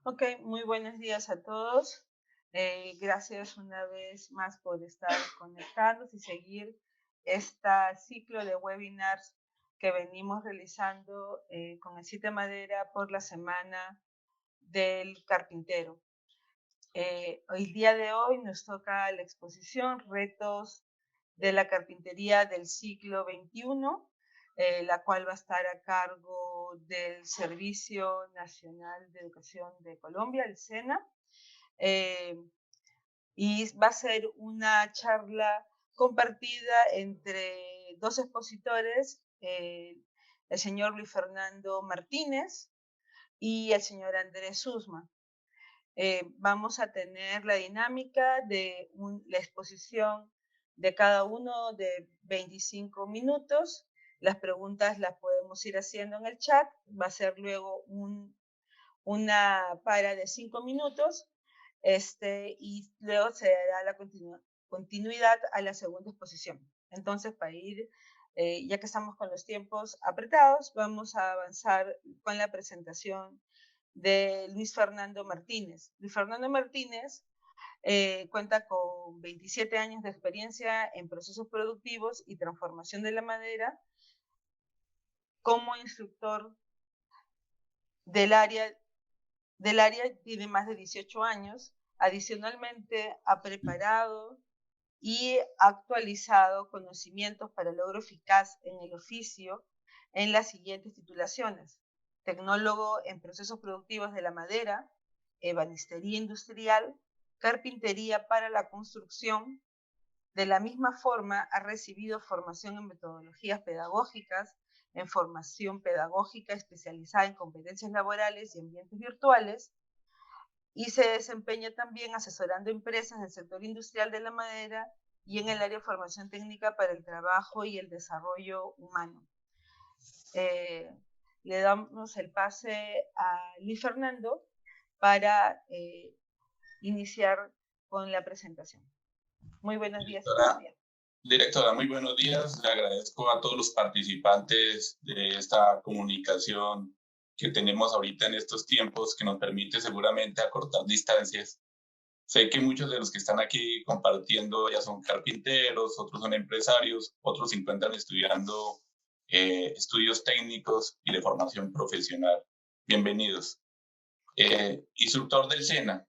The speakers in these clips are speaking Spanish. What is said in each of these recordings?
Ok, muy buenos días a todos. Gracias una vez más por estar conectados y seguir este ciclo de webinars que venimos realizando con el Cite Madera por la Semana del Carpintero. El día de hoy nos toca la exposición Retos de la Carpintería del siglo XXI, la cual va a estar a cargo del Servicio Nacional de Educación de Colombia, el SENA, eh, y va a ser una charla compartida entre dos expositores, el señor Luis Fernando Martínez y el señor Andrés Usma. Vamos a tener la dinámica de la exposición de cada uno de 25 minutos. Las preguntas las podemos ir haciendo en el chat. Va a ser luego una para de 5 minutos y luego se dará la continuidad a la segunda exposición. Entonces, para ir, ya que estamos con los tiempos apretados, vamos a avanzar con la presentación de Luis Fernando Martínez. Luis Fernando Martínez cuenta con 27 años de experiencia en procesos productivos y transformación de la madera como instructor del área tiene más de 18 años. Adicionalmente, ha preparado y actualizado conocimientos para el logro eficaz en el oficio en las siguientes titulaciones: tecnólogo en procesos productivos de la madera, ebanistería industrial, carpintería para la construcción. De la misma forma, ha recibido formación en metodologías pedagógicas, en formación pedagógica especializada en competencias laborales y ambientes virtuales, y se desempeña también asesorando empresas del sector industrial de la madera y en el área de formación técnica para el trabajo y el desarrollo humano. Le damos el pase a Luis Fernando para iniciar con la presentación. Muy buenos días. Directora, muy buenos días. Le agradezco a todos los participantes de esta comunicación que tenemos ahorita en estos tiempos, que nos permite seguramente acortar distancias. Sé que muchos de los que están aquí compartiendo ya son carpinteros, otros son empresarios, otros se encuentran estudiando estudios técnicos y de formación profesional. Bienvenidos. Instructor del SENA.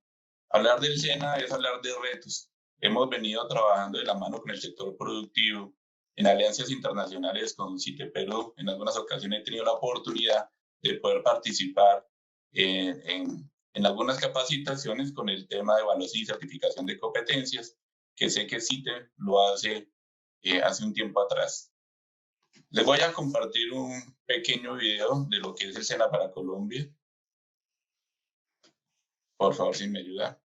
Hablar del SENA es hablar de retos. Hemos venido trabajando de la mano con el sector productivo en alianzas internacionales con CITE Perú. En algunas ocasiones he tenido la oportunidad de poder participar en algunas capacitaciones con el tema de evaluación y certificación de competencias, que sé que CITE lo hace hace un tiempo atrás. Les voy a compartir un pequeño video de lo que es el SENA para Colombia. Por favor, si me ayuda.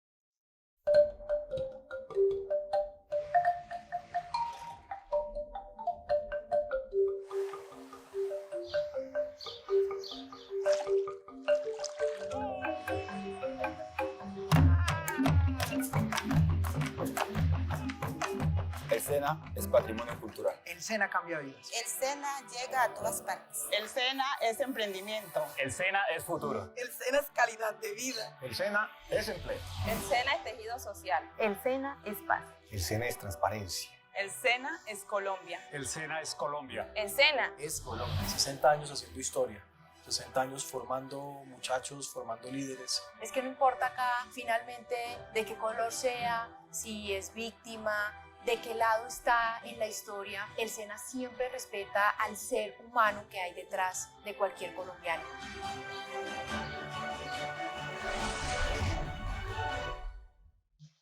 El SENA es patrimonio cultural. El SENA cambia vidas. El SENA llega a todas partes. El SENA es emprendimiento. El SENA es futuro. El SENA es calidad de vida. El SENA es empleo. El SENA es tejido social. El SENA es paz. El SENA es transparencia. El SENA es Colombia. El SENA es Colombia. El SENA es Colombia. 60 años haciendo historia. 60 años formando muchachos, formando líderes. Es que no importa acá finalmente de qué color sea, si es víctima, de qué lado está en la historia, el SENA siempre respeta al ser humano que hay detrás de cualquier colombiano.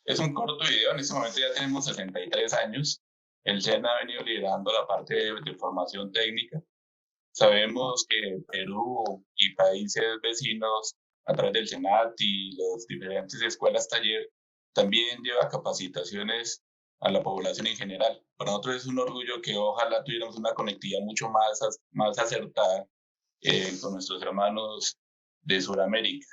Es un corto video, en este momento ya tenemos 63 años. El SENA ha venido liderando la parte de formación técnica. Sabemos que Perú y países vecinos, a través del SENAT y las diferentes escuelas taller, también lleva capacitaciones a la población en general. Para nosotros es un orgullo que ojalá tuviéramos una conectividad mucho más acertada con nuestros hermanos de Sudamérica.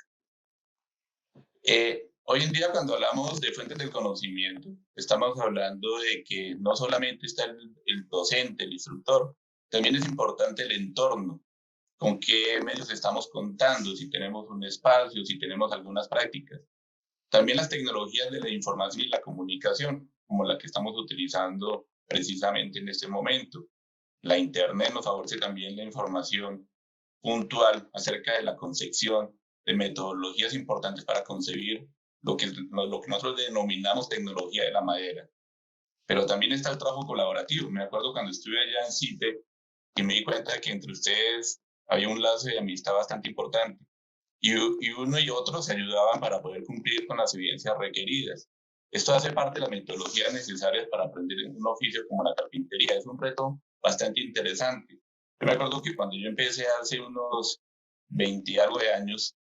Hoy en día, cuando hablamos de fuentes del conocimiento, estamos hablando de que no solamente está el docente, el instructor, también es importante el entorno. con qué medios estamos contando, si tenemos un espacio, si tenemos algunas prácticas. También las tecnologías de la información y la comunicación, como la que estamos utilizando precisamente en este momento. La Internet nos favorece también la información puntual acerca de la concepción de metodologías importantes para concebir lo que nosotros denominamos tecnología de la madera. Pero también está el trabajo colaborativo. Me acuerdo cuando estuve allá en CITE y me di cuenta de que entre ustedes había un lazo de amistad bastante importante. Y uno y otro se ayudaban para poder cumplir con las evidencias requeridas. Esto hace parte de las metodologías necesarias para aprender en un oficio como la carpintería. Es un reto bastante interesante. Yo me acuerdo que cuando yo empecé hace unos 20 y algo de años,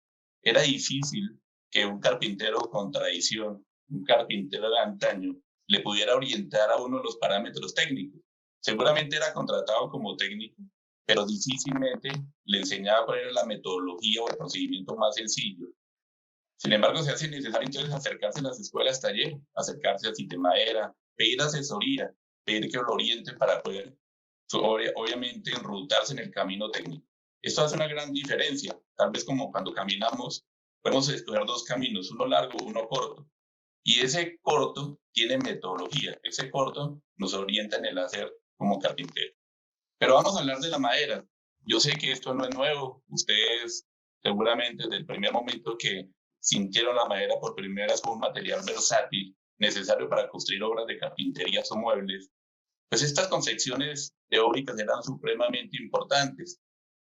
era difícil que un carpintero con tradición, un carpintero de antaño, le pudiera orientar a uno los parámetros técnicos. Seguramente era contratado como técnico, pero difícilmente le enseñaba cuál era la metodología o el procedimiento más sencillo. Sin embargo, se hace necesario entonces acercarse a las escuelas taller, acercarse a Citemadera, pedir asesoría, pedir que lo orienten para poder, obviamente, enrutarse en el camino técnico. Esto hace una gran diferencia. Tal vez como cuando caminamos, podemos escoger dos caminos, uno largo, uno corto. Y ese corto tiene metodología, ese corto nos orienta en el hacer como carpintero. Pero vamos a hablar de la madera. Yo sé que esto no es nuevo. Ustedes seguramente desde el primer momento que sintieron la madera por primera vez como un material versátil, necesario para construir obras de carpintería o muebles, pues estas concepciones teóricas eran supremamente importantes.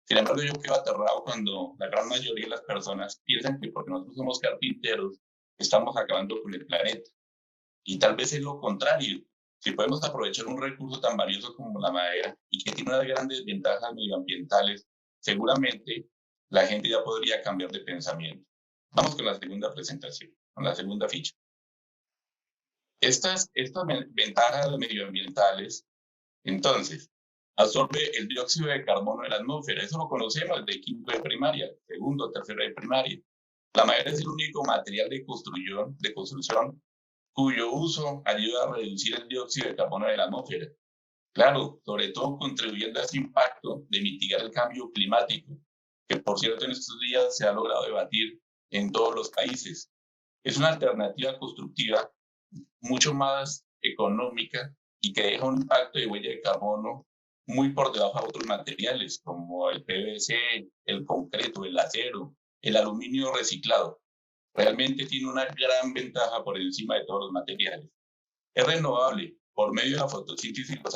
Sin embargo, yo quedo aterrado cuando la gran mayoría de las personas piensan que porque nosotros somos carpinteros, estamos acabando con el planeta. Y tal vez es lo contrario. Si podemos aprovechar un recurso tan valioso como la madera y que tiene unas grandes ventajas medioambientales, seguramente la gente ya podría cambiar de pensamiento. Vamos con la segunda presentación, con la segunda ficha. Estas ventajas medioambientales, entonces, absorbe el dióxido de carbono de la atmósfera. Eso lo conocemos de quinto de primaria, segundo, tercero de primaria. La madera es el único material de construcción cuyo uso ayuda a reducir el dióxido de carbono de la atmósfera. Claro, sobre todo contribuyendo a ese impacto de mitigar el cambio climático, que por cierto en estos días se ha logrado debatir en todos los países. Es una alternativa constructiva mucho más económica y que deja un impacto de huella de carbono muy por debajo de otros materiales como el PVC, el concreto, el acero, el aluminio reciclado. Realmente tiene una gran ventaja por encima de todos los materiales. Es renovable. Por medio de la fotosíntesis, los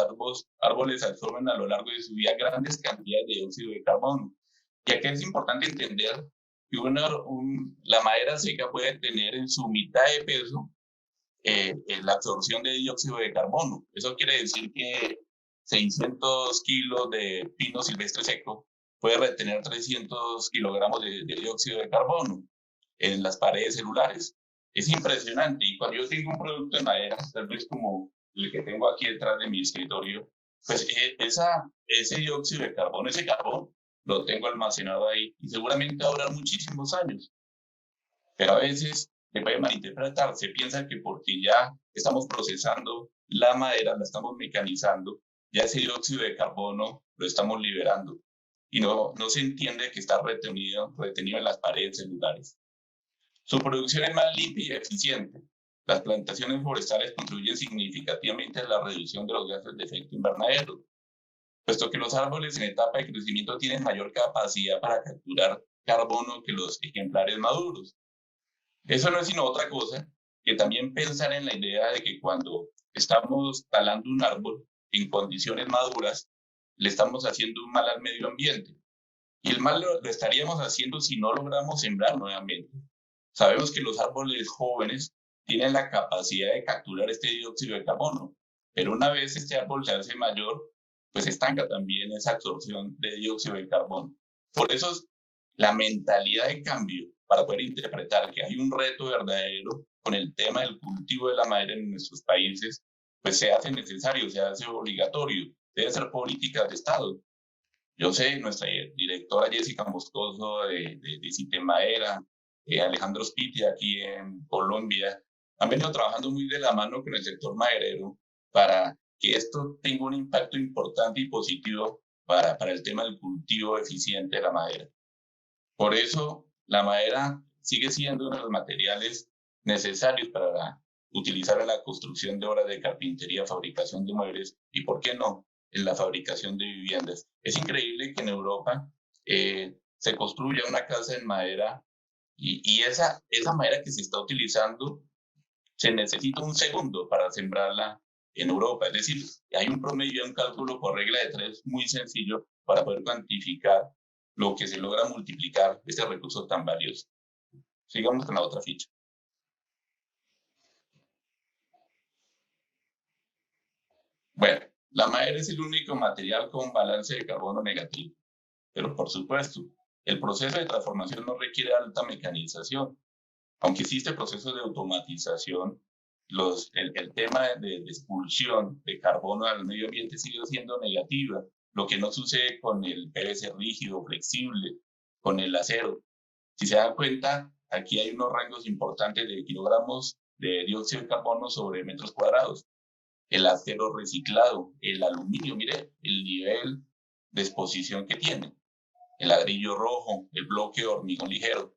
árboles absorben a lo largo de su vida grandes cantidades de dióxido de carbono. Y aquí es importante entender que la madera seca puede tener en su mitad de peso la absorción de dióxido de carbono. Eso quiere decir que 600 kilos de pino silvestre seco puede retener 300 kilogramos de dióxido de carbono en las paredes celulares. Es impresionante. Y cuando yo tengo un producto de madera, tal vez como el que tengo aquí detrás de mi escritorio, pues ese dióxido de carbono, ese carbón, lo tengo almacenado ahí y seguramente va a durar muchísimos años. Pero a veces se puede malinterpretar. Se piensa que porque ya estamos procesando la madera, la estamos mecanizando, ya ese dióxido de carbono lo estamos liberando. Y no se entiende que está retenido en las paredes celulares. Su producción es más limpia y eficiente. Las plantaciones forestales contribuyen significativamente a la reducción de los gases de efecto invernadero, puesto que los árboles en etapa de crecimiento tienen mayor capacidad para capturar carbono que los ejemplares maduros. Eso no es sino otra cosa que también pensar en la idea de que cuando estamos talando un árbol en condiciones maduras, le estamos haciendo un mal al medio ambiente. Y el mal lo estaríamos haciendo si no logramos sembrar nuevamente. Sabemos que los árboles jóvenes tienen la capacidad de capturar este dióxido de carbono, pero una vez este árbol se hace mayor, pues estanca también esa absorción de dióxido de carbono. Por eso la mentalidad de cambio para poder interpretar que hay un reto verdadero con el tema del cultivo de la madera en nuestros países, pues se hace necesario, se hace obligatorio, debe ser políticas de Estado. Yo sé, nuestra directora Jessica Moscoso de Citemadera, Alejandro Spiti aquí en Colombia, han venido trabajando muy de la mano con el sector maderero para que esto tenga un impacto importante y positivo para el tema del cultivo eficiente de la madera. Por eso, la madera sigue siendo uno de los materiales necesarios para utilizar en la construcción de obras de carpintería, fabricación de muebles y, ¿por qué no?, en la fabricación de viviendas. Es increíble que en Europa se construya una casa en madera y esa madera que se está utilizando se necesita un segundo para sembrarla en Europa. Es decir, hay un promedio, un cálculo por regla de 3 muy sencillo para poder cuantificar lo que se logra multiplicar este recurso tan valioso. Sigamos con la otra ficha. Bueno, la madera es el único material con balance de carbono negativo, pero por supuesto, el proceso de transformación no requiere alta mecanización. Aunque existe proceso de automatización, el tema de expulsión de carbono al medio ambiente sigue siendo negativa, lo que no sucede con el PVC rígido, flexible, con el acero. Si se dan cuenta, aquí hay unos rangos importantes de kilogramos de dióxido de carbono sobre metros cuadrados. El acero reciclado, el aluminio, mire el nivel de exposición que tiene. El ladrillo rojo, el bloque de hormigón ligero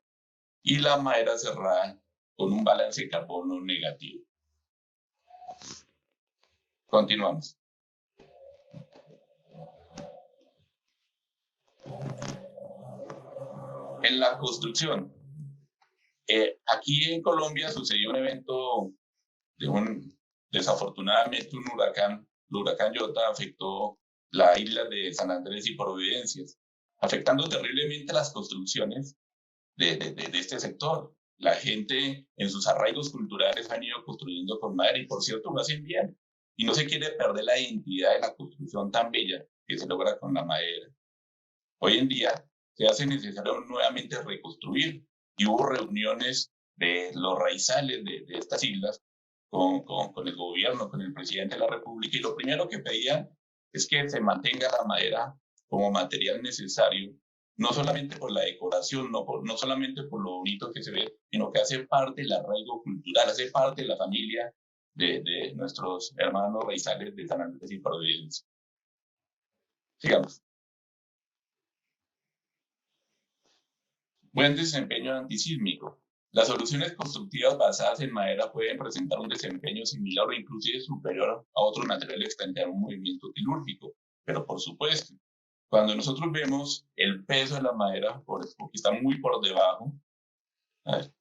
y la madera cerrada con un balance de carbono negativo. Continuamos. En la construcción, aquí en Colombia sucedió un evento desafortunadamente un huracán. El huracán Iota afectó la isla de San Andrés y Providencias, afectando terriblemente las construcciones de este sector. La gente en sus arraigos culturales han ido construyendo con madera y por cierto lo hacen bien. Y no se quiere perder la identidad de la construcción tan bella que se logra con la madera. Hoy en día se hace necesario nuevamente reconstruir y hubo reuniones de los raizales de estas islas con el gobierno, con el presidente de la República y lo primero que pedían es que se mantenga la madera como material necesario, no solamente por la decoración, no solamente por lo bonito que se ve, sino que hace parte del arraigo cultural, hace parte de la familia de nuestros hermanos raizales de San Andrés y Providencia. Sigamos. Buen desempeño antisísmico. Las soluciones constructivas basadas en madera pueden presentar un desempeño similar o inclusive superior a otros materiales frente a un movimiento tilúrgico, pero por supuesto, cuando nosotros vemos el peso de la madera, porque está muy por debajo,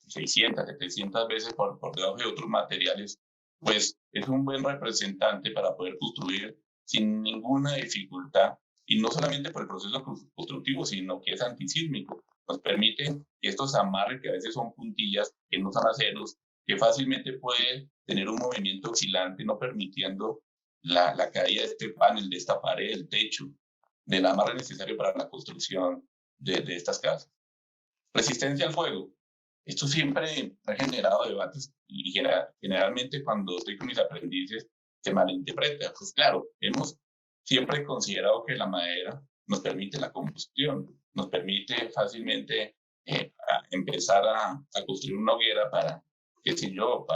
600, 700 veces por debajo de otros materiales, pues es un buen representante para poder construir sin ninguna dificultad, y no solamente por el proceso constructivo, sino que es antisísmico. Nos permite que estos amarres, que a veces son puntillas, que no son aceros, que fácilmente puede tener un movimiento oscilante, no permitiendo la caída de este panel, de esta pared, del techo, del amarre necesario para la construcción de estas casas. Resistencia al fuego. Esto siempre ha generado debates y generalmente cuando estoy con mis aprendices se malinterpreta. Pues claro, hemos siempre considerado que la madera nos permite la combustión, nos permite fácilmente empezar a construir una hoguera para, qué sé yo,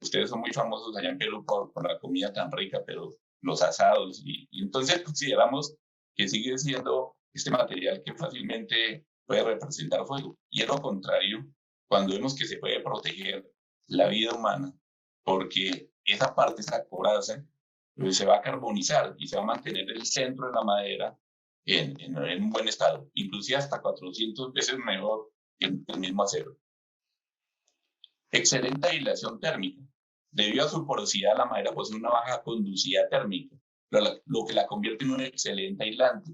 ustedes son muy famosos allá en Perú por la comida tan rica, pero los asados, y entonces consideramos que sigue siendo este material que fácilmente puede representar fuego. Y es lo contrario cuando vemos que se puede proteger la vida humana, porque esa parte, esa coraza, pues se va a carbonizar y se va a mantener el centro de la madera en un buen estado, inclusive hasta 400 veces mejor que el mismo acero. Excelente aislación térmica. Debido a su porosidad, la madera posee una baja conductividad térmica, lo que la convierte en un excelente aislante.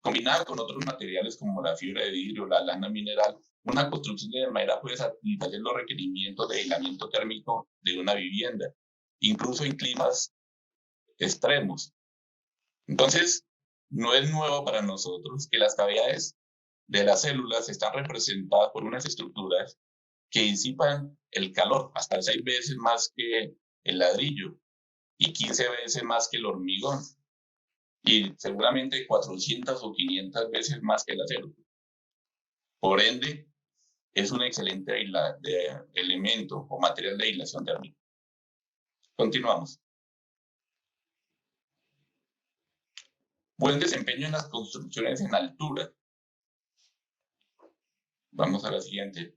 Combinada con otros materiales como la fibra de vidrio, la lana mineral, una construcción de madera puede satisfacer los requerimientos de aislamiento térmico de una vivienda, incluso en climas extremos. Entonces, no es nuevo para nosotros que las cavidades de las células están representadas por unas estructuras que disipan el calor hasta 6 veces más que el ladrillo y 15 veces más que el hormigón y seguramente 400 o 500 veces más que el acero. Por ende, es un excelente elemento o material de aislación térmica. Continuamos. Buen desempeño en las construcciones en altura. Vamos a la siguiente.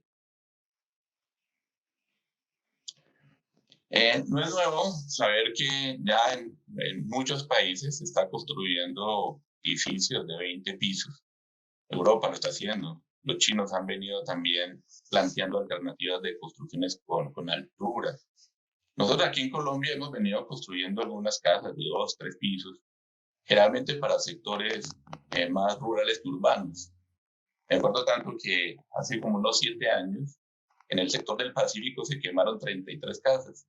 No es nuevo saber que ya en muchos países se está construyendo edificios de 20 pisos. Europa lo está haciendo. Los chinos han venido también planteando alternativas de construcciones con altura. Nosotros aquí en Colombia hemos venido construyendo algunas casas de 2, 3 pisos, generalmente para sectores más rurales que urbanos. Me acuerdo tanto que hace como unos 7 años, en el sector del Pacífico se quemaron 33 casas.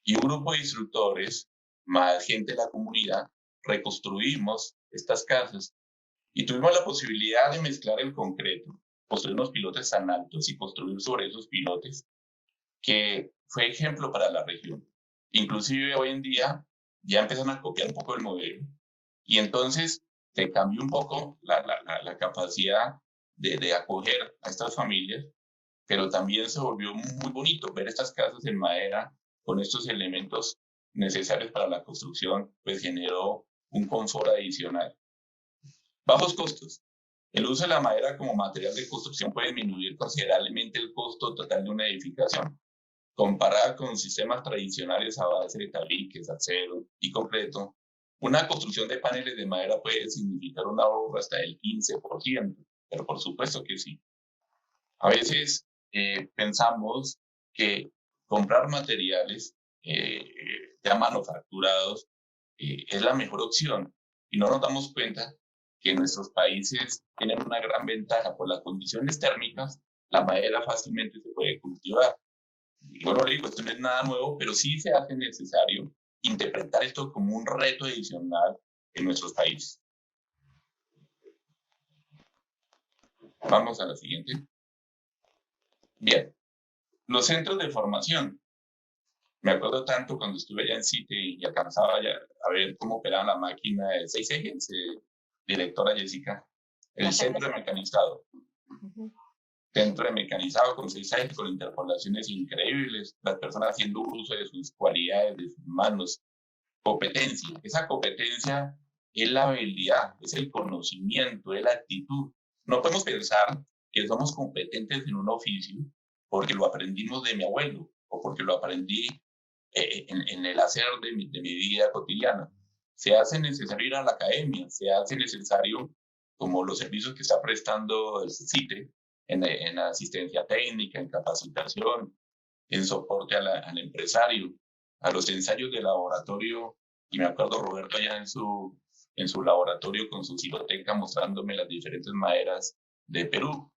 Y un grupo de instructores, más gente de la comunidad, reconstruimos estas casas y tuvimos la posibilidad de mezclar el concreto, construir unos pilotes tan altos y construir sobre esos pilotes, que fue ejemplo para la región. Inclusive hoy en día ya empiezan a copiar un poco el modelo y entonces se cambió un poco la capacidad de acoger a estas familias, pero también se volvió muy bonito ver estas casas en madera con estos elementos necesarios para la construcción, pues generó un confort adicional. Bajos costos. El uso de la madera como material de construcción puede disminuir considerablemente el costo total de una edificación. Comparada con sistemas tradicionales a base de tabiques, acero y concreto, una construcción de paneles de madera puede significar un ahorro hasta del 15%, pero por supuesto que sí. A veces pensamos que comprar materiales ya manufacturados es la mejor opción y no nos damos cuenta que nuestros países tienen una gran ventaja por las condiciones térmicas. La madera fácilmente se puede cultivar. Y bueno, le digo, esto no es nada nuevo, pero sí se hace necesario interpretar esto como un reto adicional en nuestros países. Vamos a la siguiente. Bien, los centros de formación. Me acuerdo tanto cuando estuve allá en CITE y alcanzaba ya a ver cómo operaba la máquina de 6 ejes, directora Jessica, el centro de mecanizado. Centro de mecanizado con 6 ejes, con interpolaciones increíbles, las personas haciendo uso de sus cualidades, de sus manos, competencia. Esa competencia es la habilidad, es el conocimiento, es la actitud. No podemos pensar que somos competentes en un oficio porque lo aprendimos de mi abuelo o porque lo aprendí en el hacer de mi vida cotidiana. Se hace necesario ir a la academia, se hace necesario, como los servicios que está prestando el CITE, en asistencia técnica, en capacitación, en soporte al empresario, a los ensayos de laboratorio. Y me acuerdo Roberto allá en su laboratorio con su siloteca mostrándome las diferentes maderas de Perú.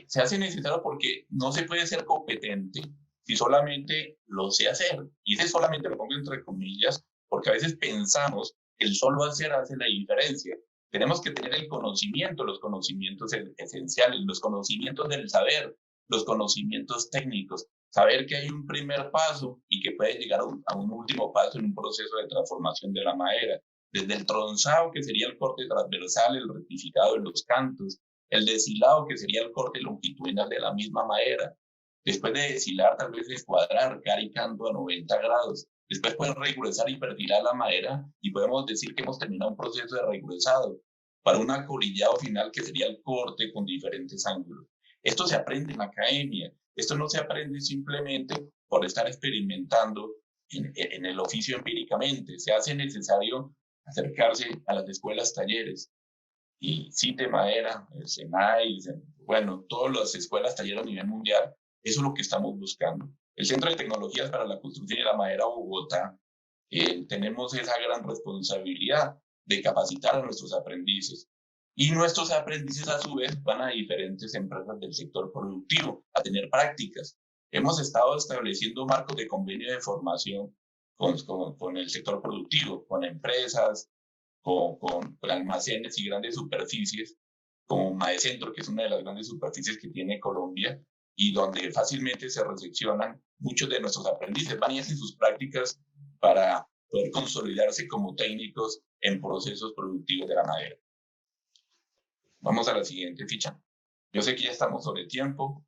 Se hace necesario porque no se puede ser competente si solamente lo sé hacer. Y ese solamente lo pongo entre comillas, porque a veces pensamos que el solo hacer hace la diferencia. Tenemos que tener el conocimiento, los conocimientos esenciales, los conocimientos del saber, los conocimientos técnicos, saber que hay un primer paso y que puede llegar a un último paso en un proceso de transformación de la madera. Desde el tronzado, que sería el corte transversal, el rectificado de los cantos, el deshilado, que sería el corte longitudinal de la misma madera. Después de deshilar, tal vez descuadrar, caricando a 90 grados. Después pueden regresar y perfilar la madera y podemos decir que hemos terminado un proceso de regresado para un acolillado final que sería el corte con diferentes ángulos. Esto se aprende en la academia. Esto no se aprende simplemente por estar experimentando en el oficio empíricamente. Se hace necesario acercarse a las escuelas talleres. Y CITE Madera, el SENAI, bueno, todas las escuelas talleres a nivel mundial, eso es lo que estamos buscando. El Centro de Tecnologías para la Construcción de la Madera Bogotá, tenemos esa gran responsabilidad de capacitar a nuestros aprendices. Y nuestros aprendices a su vez van a diferentes empresas del sector productivo a tener prácticas. Hemos estado estableciendo marcos de convenio de formación con el sector productivo, con empresas, con almacenes y grandes superficies, como Maecentro, que es una de las grandes superficies que tiene Colombia, y donde fácilmente se recepcionan muchos de nuestros aprendices, van y hacen sus prácticas para poder consolidarse como técnicos en procesos productivos de la madera. Vamos a la siguiente ficha. Yo sé que ya estamos sobre tiempo.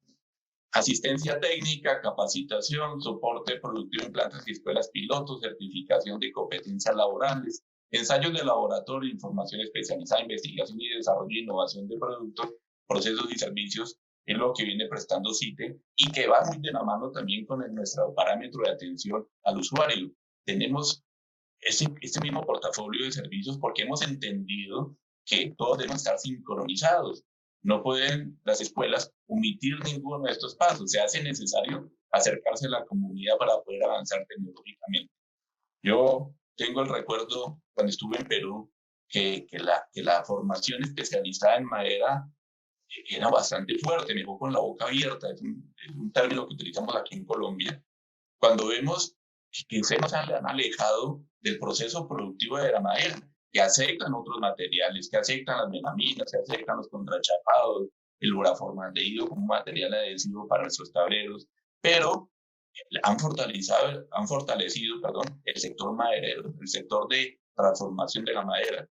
Asistencia técnica, capacitación, soporte productivo en plantas y escuelas pilotos, certificación de competencias laborales, Ensayos de laboratorio, información especializada, investigación y desarrollo e innovación de productos, procesos y servicios es lo que viene prestando CITE y que va muy de la mano también con nuestro parámetro de atención al usuario. Tenemos este mismo portafolio de servicios porque hemos entendido que todos deben estar sincronizados. No pueden las escuelas omitir ninguno de estos pasos. Se hace necesario acercarse a la comunidad para poder avanzar tecnológicamente. Yo tengo el recuerdo cuando estuve en Perú que la formación especializada en madera era bastante fuerte, me dejó con la boca abierta, es un término que utilizamos aquí en Colombia. Cuando vemos que se nos han alejado del proceso productivo de la madera, que aceptan otros materiales, que aceptan las melaminas, que aceptan los contrachapados, el uraformaldehído como material adhesivo para nuestros tableros, pero han fortalecido el sector maderero, el sector de transformación de la madera.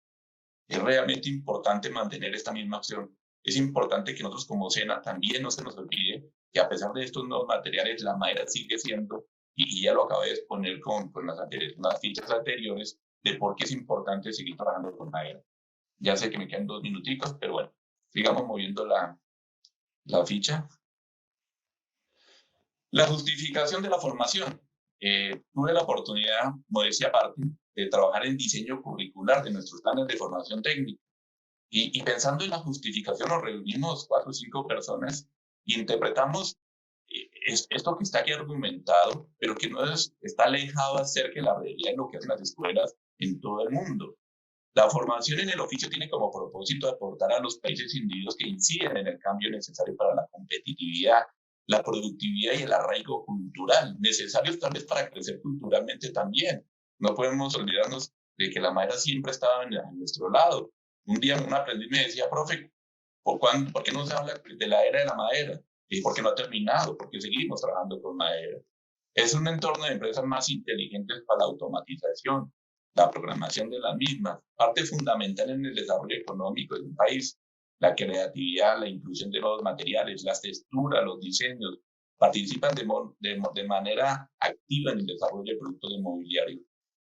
Es realmente importante mantener esta misma acción. Es importante que nosotros como SENA también no se nos olvide que a pesar de estos nuevos materiales, la madera sigue siendo, y ya lo acabé de exponer con las fichas anteriores, de por qué es importante seguir trabajando con madera. Ya sé que me quedan 2 minuticos, pero bueno, sigamos moviendo la ficha. La justificación de la formación. Tuve la oportunidad, modestia aparte, de trabajar en diseño curricular de nuestros planes de formación técnica. Y pensando en la justificación, nos reunimos 4 o 5 personas y interpretamos esto que está aquí argumentado, pero que no está alejado acerca de la realidad de lo que hacen las escuelas en todo el mundo. La formación en el oficio tiene como propósito aportar a los países individuos que inciden en el cambio necesario para la competitividad, la productividad y el arraigo cultural, necesarios tal vez para crecer culturalmente también. No podemos olvidarnos de que la madera siempre estaba a nuestro lado. Un día un aprendiz me decía, profe, ¿por qué no se habla de la era de la madera? ¿Y por qué no ha terminado? Porque seguimos trabajando con madera. Es un entorno de empresas más inteligentes para la automatización, la programación de las mismas, parte fundamental en el desarrollo económico de un país, la creatividad, la inclusión de nuevos materiales, las texturas, los diseños, participan de manera activa en el desarrollo de productos de mobiliario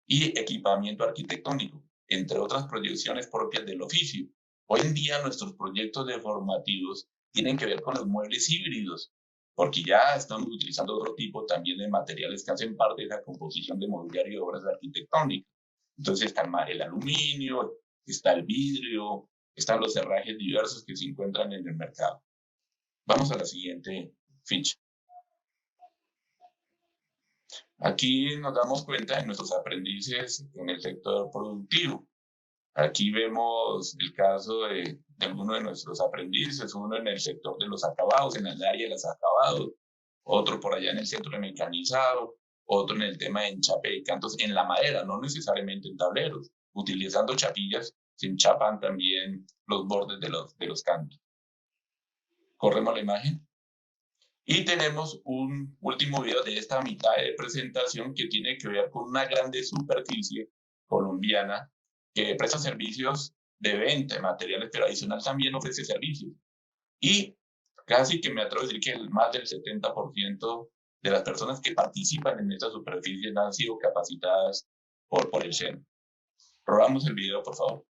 y equipamiento arquitectónico, entre otras proyecciones propias del oficio. Hoy en día nuestros proyectos formativos tienen que ver con los muebles híbridos, porque ya estamos utilizando otro tipo también de materiales que hacen parte de la composición de mobiliario y obras arquitectónicas. Entonces está el aluminio, está el vidrio, están los herrajes diversos que se encuentran en el mercado. Vamos a la siguiente ficha. Aquí nos damos cuenta de nuestros aprendices en el sector productivo. Aquí vemos el caso de algunos de nuestros aprendices, uno en el sector de los acabados, en el área de los acabados, otro por allá en el centro de mecanizado, otro en el tema de enchape de cantos en la madera, no necesariamente en tableros. Utilizando chapillas se enchapan también los bordes de los cantos. Corremos la imagen. Y tenemos un último video de esta mitad de presentación que tiene que ver con una grande superficie colombiana que presta servicios de venta de materiales, pero adicional también ofrece servicios. Y casi que me atrevo a decir que más del 70% de las personas que participan en esta superficie han sido capacitadas por el SENA. Rodamos el video, por favor.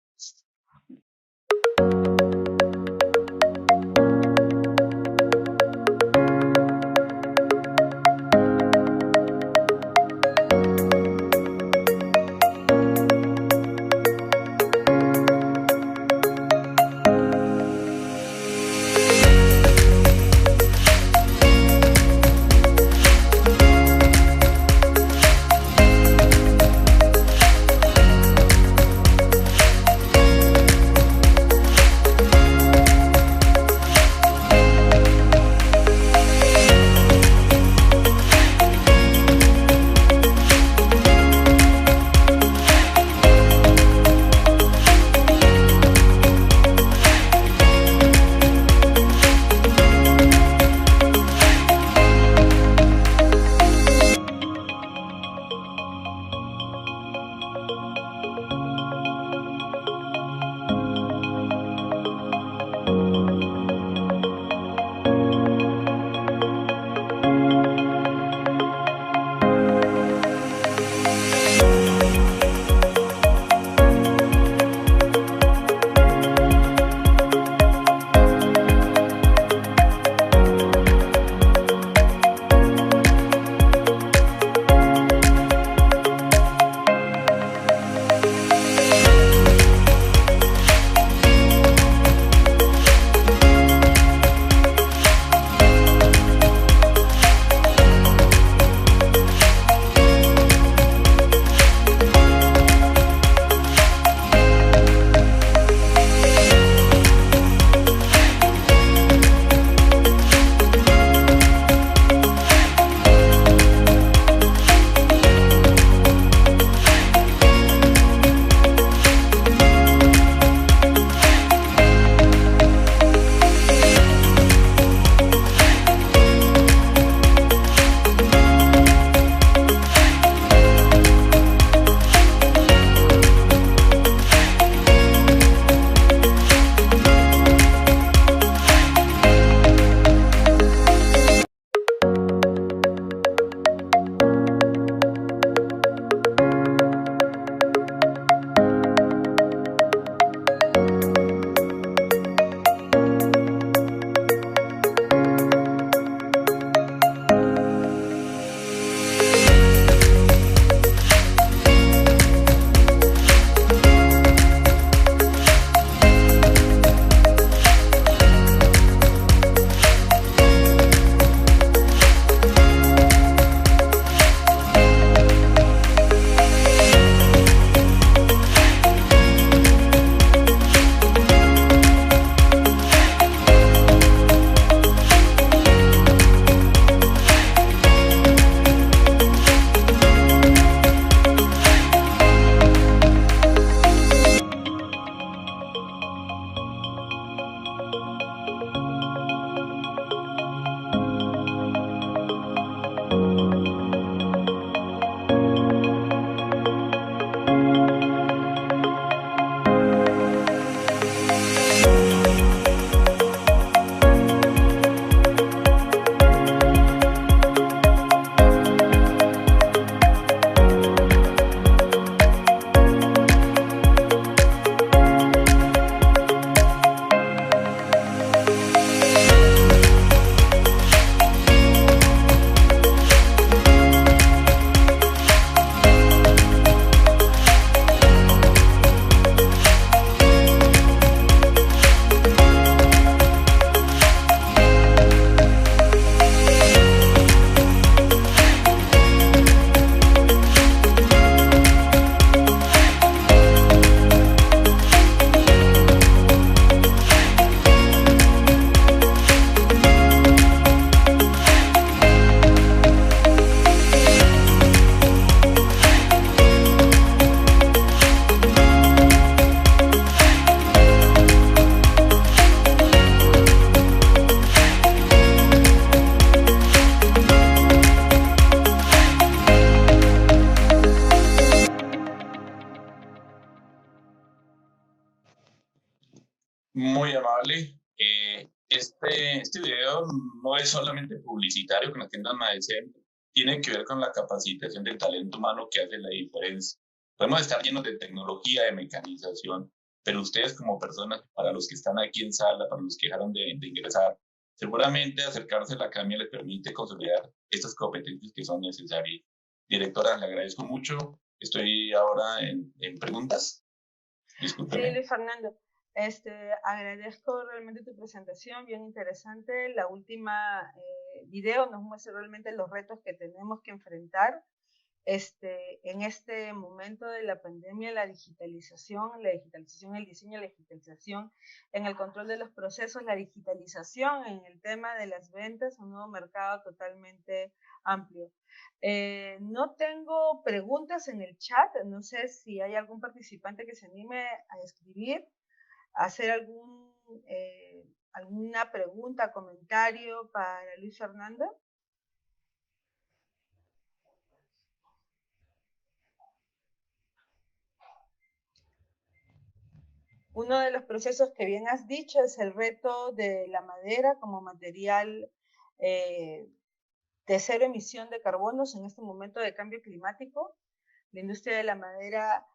Muy amable. Este video no es solamente publicitario con las tiendas Maesem, tiene que ver con la capacitación del talento humano que hace la diferencia. Podemos estar llenos de tecnología, de mecanización, pero ustedes como personas, para los que están aquí en sala, para los que dejaron de ingresar, seguramente acercarse a la academia les permite consolidar estas competencias que son necesarias. Directora, le agradezco mucho. Estoy ahora en preguntas. Discúlpeme. Sí, Luis Fernando. Agradezco realmente tu presentación, bien interesante. La última video nos muestra realmente los retos que tenemos que enfrentar en este momento de la pandemia, la digitalización, el diseño, la digitalización en el control de los procesos, la digitalización en el tema de las ventas, un nuevo mercado totalmente amplio. No tengo preguntas en el chat, no sé si hay algún participante que se anime a escribir, a hacer alguna pregunta, comentario para Luis Fernando. Uno de los procesos que bien has dicho es el reto de la madera como material de cero emisión de carbonos en este momento de cambio climático. La industria de la madera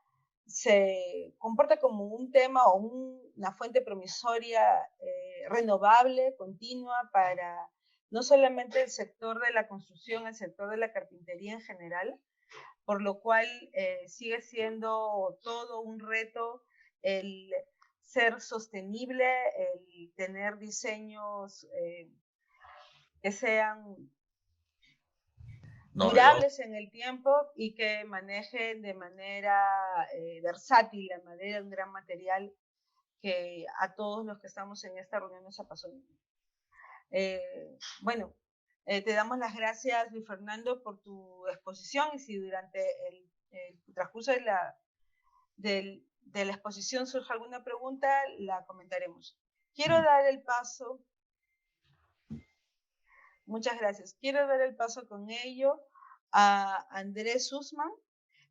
se comporta como un tema o una fuente promisoria renovable, continua, para no solamente el sector de la construcción, el sector de la carpintería en general, por lo cual sigue siendo todo un reto el ser sostenible, el tener diseños que sean durables en el tiempo y que manejen de manera versátil la madera, un gran material que a todos los que estamos en esta reunión nos apasiona. Te damos las gracias, Luis Fernando, por tu exposición, y si durante el transcurso de la exposición surge alguna pregunta, la comentaremos. Quiero dar el paso. Muchas gracias. Quiero dar el paso con ello a Andrés Sussman.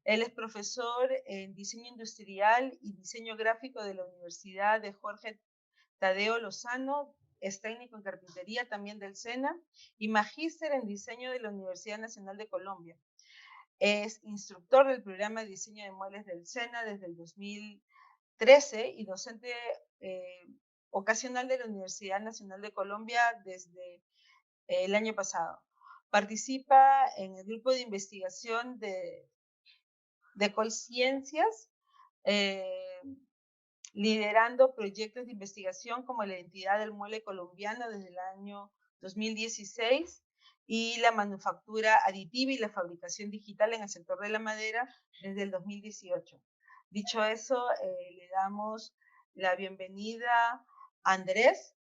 Él es profesor en diseño industrial y diseño gráfico de la Universidad de Jorge Tadeo Lozano. Es técnico en carpintería también del SENA y magíster en diseño de la Universidad Nacional de Colombia. Es instructor del programa de diseño de muebles del SENA desde el 13 y docente ocasional de la Universidad Nacional de Colombia desde el año pasado. Participa en el grupo de investigación de Colciencias, liderando proyectos de investigación como la identidad del mueble colombiano desde el año 2016 y la manufactura aditiva y la fabricación digital en el sector de la madera desde el 2018. Dicho eso, le damos la bienvenida a Andrés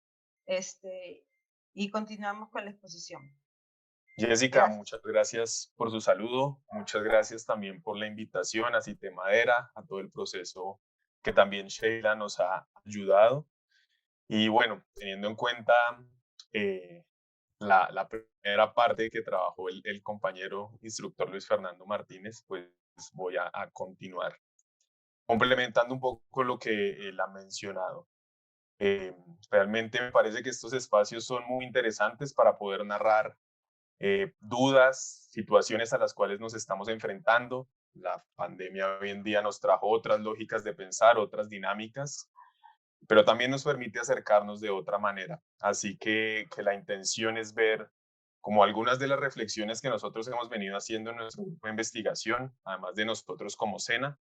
y continuamos con la exposición. Jessica, Gracias. muchas gracias por su saludo, muchas gracias también por la invitación a Cité Madera, a todo el proceso que también Sheila nos ha ayudado. Y bueno, teniendo en cuenta la primera parte que trabajó el compañero instructor Luis Fernando Martínez, pues voy a continuar complementando un poco lo que él ha mencionado. Realmente me parece que estos espacios son muy interesantes para poder narrar dudas, situaciones a las cuales nos estamos enfrentando. La pandemia hoy en día nos trajo otras lógicas de pensar, otras dinámicas, pero también nos permite acercarnos de otra manera. Así que la intención es ver como algunas de las reflexiones que nosotros hemos venido haciendo en nuestro grupo de investigación, además de nosotros como SENA,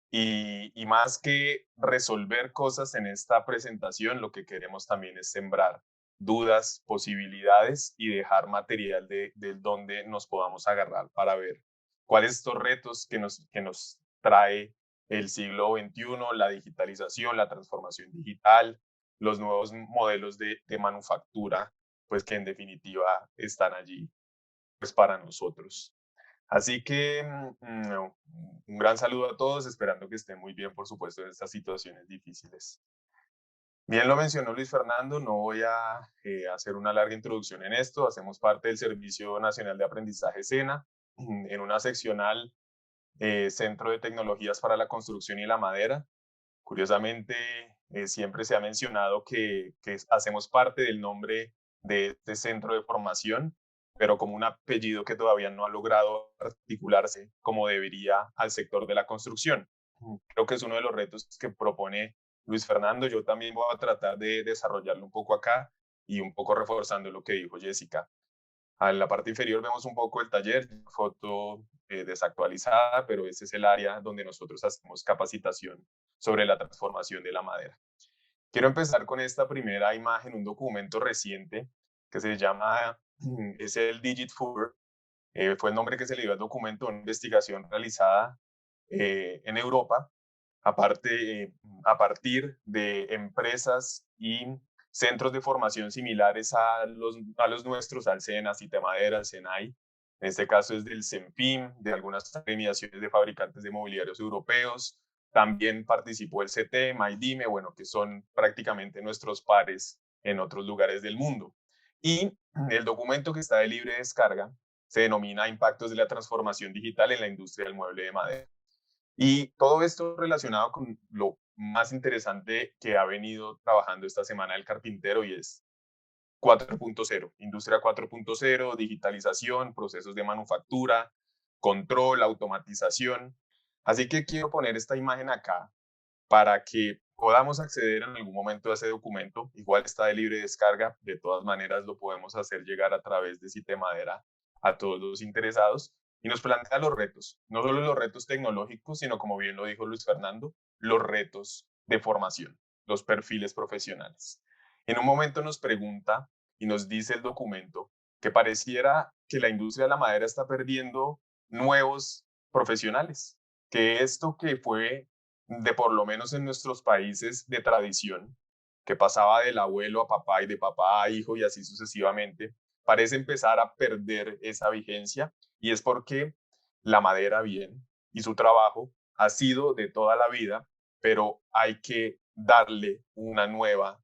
y más que resolver cosas en esta presentación, lo que queremos también es sembrar dudas, posibilidades y dejar material de donde nos podamos agarrar para ver cuáles estos retos que nos trae el siglo XXI, la digitalización, la transformación digital, los nuevos modelos de manufactura, pues que en definitiva están allí pues para nosotros. Así que un gran saludo a todos, esperando que estén muy bien, por supuesto, en estas situaciones difíciles. Bien lo mencionó Luis Fernando, no voy a hacer una larga introducción en esto. Hacemos parte del Servicio Nacional de Aprendizaje SENA, en una seccional Centro de Tecnologías para la Construcción y la Madera. Curiosamente, siempre se ha mencionado que hacemos parte del nombre de este centro de formación, pero como un apellido que todavía no ha logrado articularse como debería al sector de la construcción. Creo que es uno de los retos que propone Luis Fernando. Yo también voy a tratar de desarrollarlo un poco acá y un poco reforzando lo que dijo Jessica. En la parte inferior vemos un poco el taller, foto desactualizada, pero ese es el área donde nosotros hacemos capacitación sobre la transformación de la madera. Quiero empezar con esta primera imagen, un documento reciente que se llama, es el Digit4, fue el nombre que se le dio al documento, una investigación realizada en Europa, a partir de empresas y centros de formación similares a los nuestros, al SENA, Cité Madera, al SENAI. En este caso es del CENFIM, de algunas agremiaciones de fabricantes de mobiliarios europeos. También participó el CT, MyDime, bueno, que son prácticamente nuestros pares en otros lugares del mundo. Y el documento que está de libre descarga se denomina Impactos de la transformación digital en la industria del mueble de madera. Y todo esto relacionado con lo más interesante que ha venido trabajando esta semana el carpintero, y es 4.0, industria 4.0, digitalización, procesos de manufactura, control, automatización. Así que quiero poner esta imagen acá para que podamos acceder en algún momento a ese documento. Igual está de libre descarga, de todas maneras lo podemos hacer llegar a través de Cité Madera a todos los interesados. Y nos plantea los retos, no solo los retos tecnológicos, sino como bien lo dijo Luis Fernando, los retos de formación, los perfiles profesionales. En un momento nos pregunta y nos dice el documento que pareciera que la industria de la madera está perdiendo nuevos profesionales, que esto que fue de por lo menos en nuestros países de tradición, que pasaba del abuelo a papá y de papá a hijo y así sucesivamente, parece empezar a perder esa vigencia, y es porque la madera bien y su trabajo ha sido de toda la vida, pero hay que darle una nueva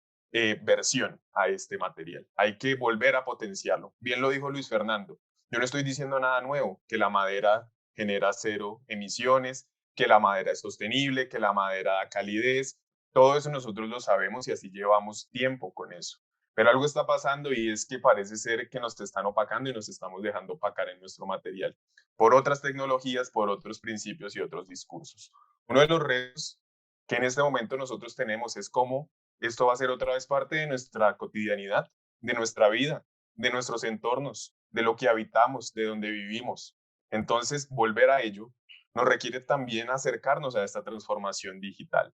versión a este material. Hay que volver a potenciarlo. Bien lo dijo Luis Fernando. Yo no estoy diciendo nada nuevo, que la madera genera 0 emisiones, que la madera es sostenible, que la madera da calidez. Todo eso nosotros lo sabemos y así llevamos tiempo con eso. Pero algo está pasando y es que parece ser que nos están opacando y nos estamos dejando opacar en nuestro material por otras tecnologías, por otros principios y otros discursos. Uno de los retos que en este momento nosotros tenemos es cómo esto va a ser otra vez parte de nuestra cotidianidad, de nuestra vida, de nuestros entornos, de lo que habitamos, de donde vivimos. Entonces, volver a ello nos requiere también acercarnos a esta transformación digital.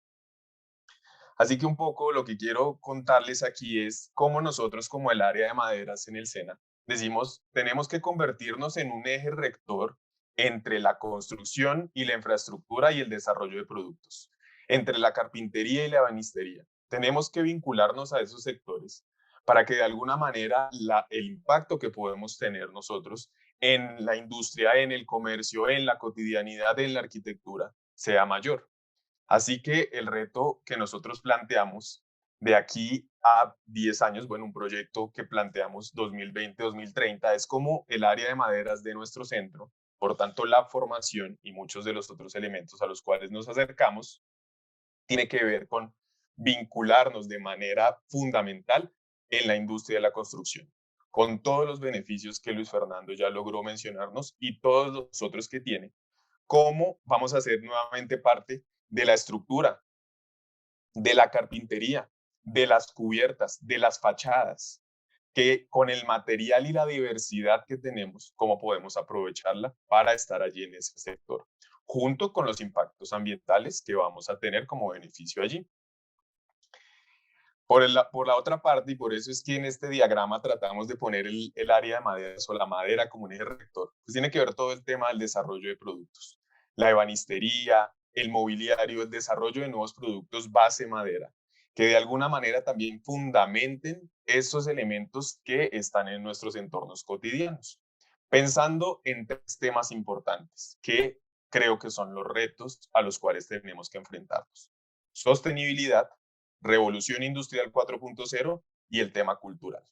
Así que un poco lo que quiero contarles aquí es cómo nosotros como el área de maderas en el SENA decimos, tenemos que convertirnos en un eje rector entre la construcción y la infraestructura y el desarrollo de productos, entre la carpintería y la ebanistería. Tenemos que vincularnos a esos sectores para que de alguna manera el impacto que podemos tener nosotros en la industria, en el comercio, en la cotidianidad, en la arquitectura, sea mayor. Así que el reto que nosotros planteamos de aquí a 10 años, bueno, un proyecto que planteamos 2020-2030, es como el área de maderas de nuestro centro, por tanto la formación y muchos de los otros elementos a los cuales nos acercamos, tiene que ver con vincularnos de manera fundamental en la industria de la construcción, con todos los beneficios que Luis Fernando ya logró mencionarnos y todos los otros que tiene. ¿Cómo vamos a ser nuevamente parte de la estructura, de la carpintería, de las cubiertas, de las fachadas, que con el material y la diversidad que tenemos, cómo podemos aprovecharla para estar allí en ese sector, junto con los impactos ambientales que vamos a tener como beneficio allí? Por la otra parte, y por eso es que en este diagrama tratamos de poner el área de maderas o la madera como un eje rector, pues tiene que ver todo el tema del desarrollo de productos, la ebanistería, el mobiliario, el desarrollo de nuevos productos base madera, que de alguna manera también fundamenten esos elementos que están en nuestros entornos cotidianos. Pensando en tres temas importantes que creo que son los retos a los cuales tenemos que enfrentarnos: sostenibilidad, revolución industrial 4.0 y el tema cultural.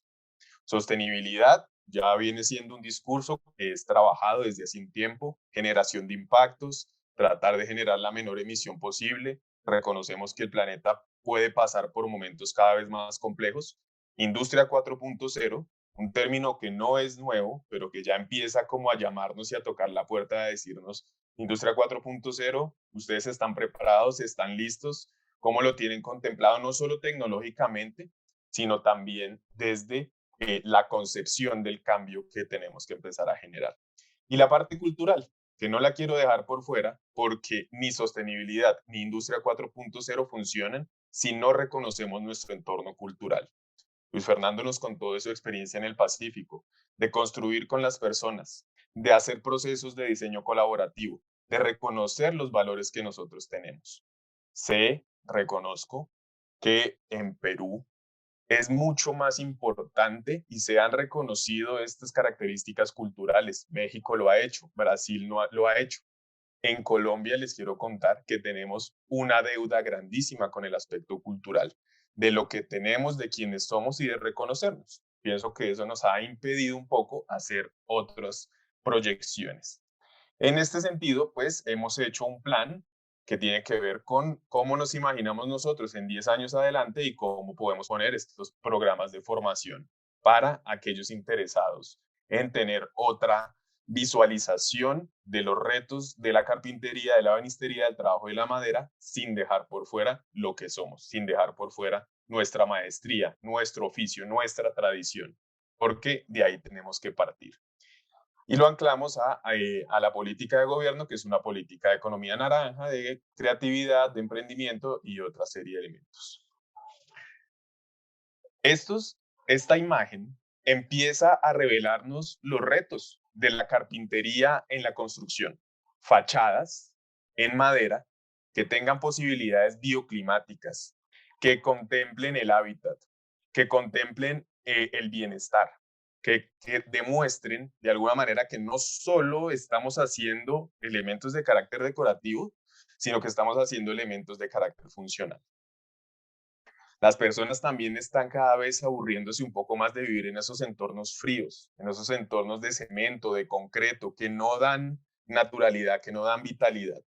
Sostenibilidad ya viene siendo un discurso que es trabajado desde hace un tiempo, generación de impactos, tratar de generar la menor emisión posible. Reconocemos que el planeta puede pasar por momentos cada vez más complejos. Industria 4.0, un término que no es nuevo, pero que ya empieza como a llamarnos y a tocar la puerta de decirnos, Industria 4.0, ustedes están preparados, están listos, cómo lo tienen contemplado no solo tecnológicamente, sino también desde la concepción del cambio que tenemos que empezar a generar. Y la parte cultural, que no la quiero dejar por fuera, porque ni sostenibilidad ni Industria 4.0 funcionan si no reconocemos nuestro entorno cultural. Luis Fernando nos contó de su experiencia en el Pacífico, de construir con las personas, de hacer procesos de diseño colaborativo, de reconocer los valores que nosotros tenemos. Reconozco que en Perú es mucho más importante y se han reconocido estas características culturales. México lo ha hecho, Brasil lo ha hecho. En Colombia les quiero contar que tenemos una deuda grandísima con el aspecto cultural, de lo que tenemos, de quienes somos y de reconocernos. Pienso que eso nos ha impedido un poco hacer otras proyecciones. En este sentido, pues hemos hecho un plan que tiene que ver con cómo nos imaginamos nosotros en 10 años adelante y cómo podemos poner estos programas de formación para aquellos interesados en tener otra visualización de los retos de la carpintería, de la ebanistería, del trabajo de la madera, sin dejar por fuera lo que somos, sin dejar por fuera nuestra maestría, nuestro oficio, nuestra tradición, porque de ahí tenemos que partir. Y lo anclamos a la política de gobierno, que es una política de economía naranja, de creatividad, de emprendimiento y otra serie de elementos. Esta imagen empieza a revelarnos los retos de la carpintería en la construcción. Fachadas en madera que tengan posibilidades bioclimáticas, que contemplen el hábitat, que contemplen el bienestar, que demuestren de alguna manera que no solo estamos haciendo elementos de carácter decorativo, sino que estamos haciendo elementos de carácter funcional. Las personas también están cada vez aburriéndose un poco más de vivir en esos entornos fríos, en esos entornos de cemento, de concreto, que no dan naturalidad, que no dan vitalidad.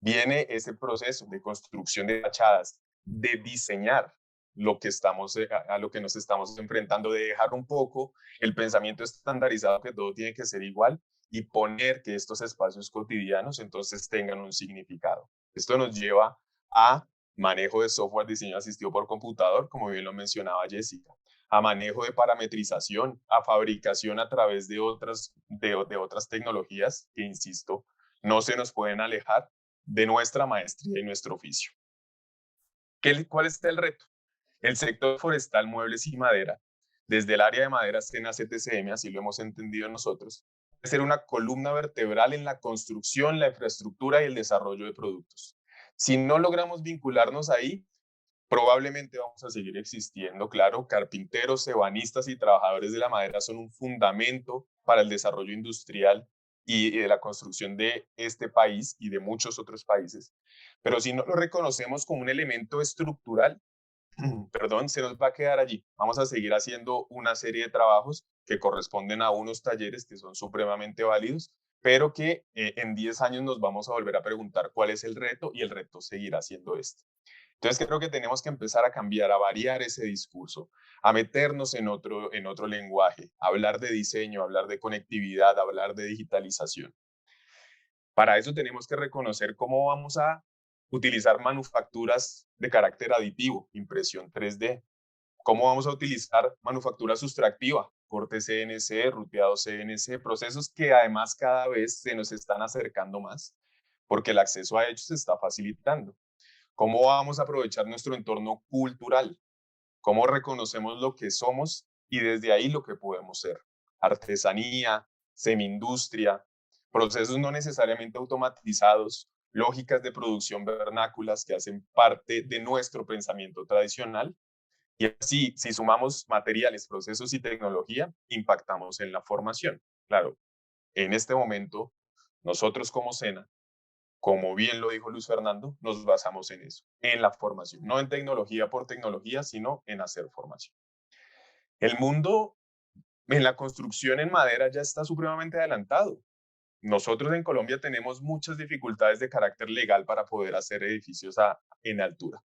Viene ese proceso de construcción de fachadas, de diseñar a lo que nos estamos enfrentando, de dejar un poco el pensamiento estandarizado que todo tiene que ser igual y poner que estos espacios cotidianos entonces tengan un significado. Esto nos lleva a manejo de software diseño asistido por computador, como bien lo mencionaba Jessica, a manejo de parametrización, a fabricación a través de otras tecnologías que, insisto, no se nos pueden alejar de nuestra maestría y nuestro oficio. ¿Cuál es el reto? El sector forestal, muebles y madera, desde el área de madera SENA CTCM, así lo hemos entendido nosotros, debe ser una columna vertebral en la construcción, la infraestructura y el desarrollo de productos. Si no logramos vincularnos ahí, probablemente vamos a seguir existiendo. Claro, carpinteros, ebanistas y trabajadores de la madera son un fundamento para el desarrollo industrial y de la construcción de este país y de muchos otros países. Pero si no lo reconocemos como un elemento estructural, se nos va a quedar allí. Vamos a seguir haciendo una serie de trabajos que corresponden a unos talleres que son supremamente válidos, pero que en 10 años nos vamos a volver a preguntar cuál es el reto, y el reto seguirá siendo este. Entonces creo que tenemos que empezar a cambiar, a variar ese discurso, a meternos en otro lenguaje, a hablar de diseño, a hablar de conectividad, a hablar de digitalización. Para eso tenemos que reconocer cómo vamos a utilizar manufacturas de carácter aditivo, impresión 3D, cómo vamos a utilizar manufactura sustractiva, corte CNC, ruteado CNC, procesos que además cada vez se nos están acercando más, porque el acceso a ellos se está facilitando. ¿Cómo vamos a aprovechar nuestro entorno cultural? ¿Cómo reconocemos lo que somos y desde ahí lo que podemos ser? Artesanía, semiindustria, procesos no necesariamente automatizados, lógicas de producción vernáculas que hacen parte de nuestro pensamiento tradicional. Y así, si sumamos materiales, procesos y tecnología, impactamos en la formación. Claro, en este momento, nosotros como SENA, como bien lo dijo Luis Fernando, nos basamos en eso, en la formación, no en tecnología por tecnología, sino en hacer formación. El mundo en la construcción en madera ya está supremamente adelantado. Nosotros en Colombia tenemos muchas dificultades de carácter legal para poder hacer edificios en altura.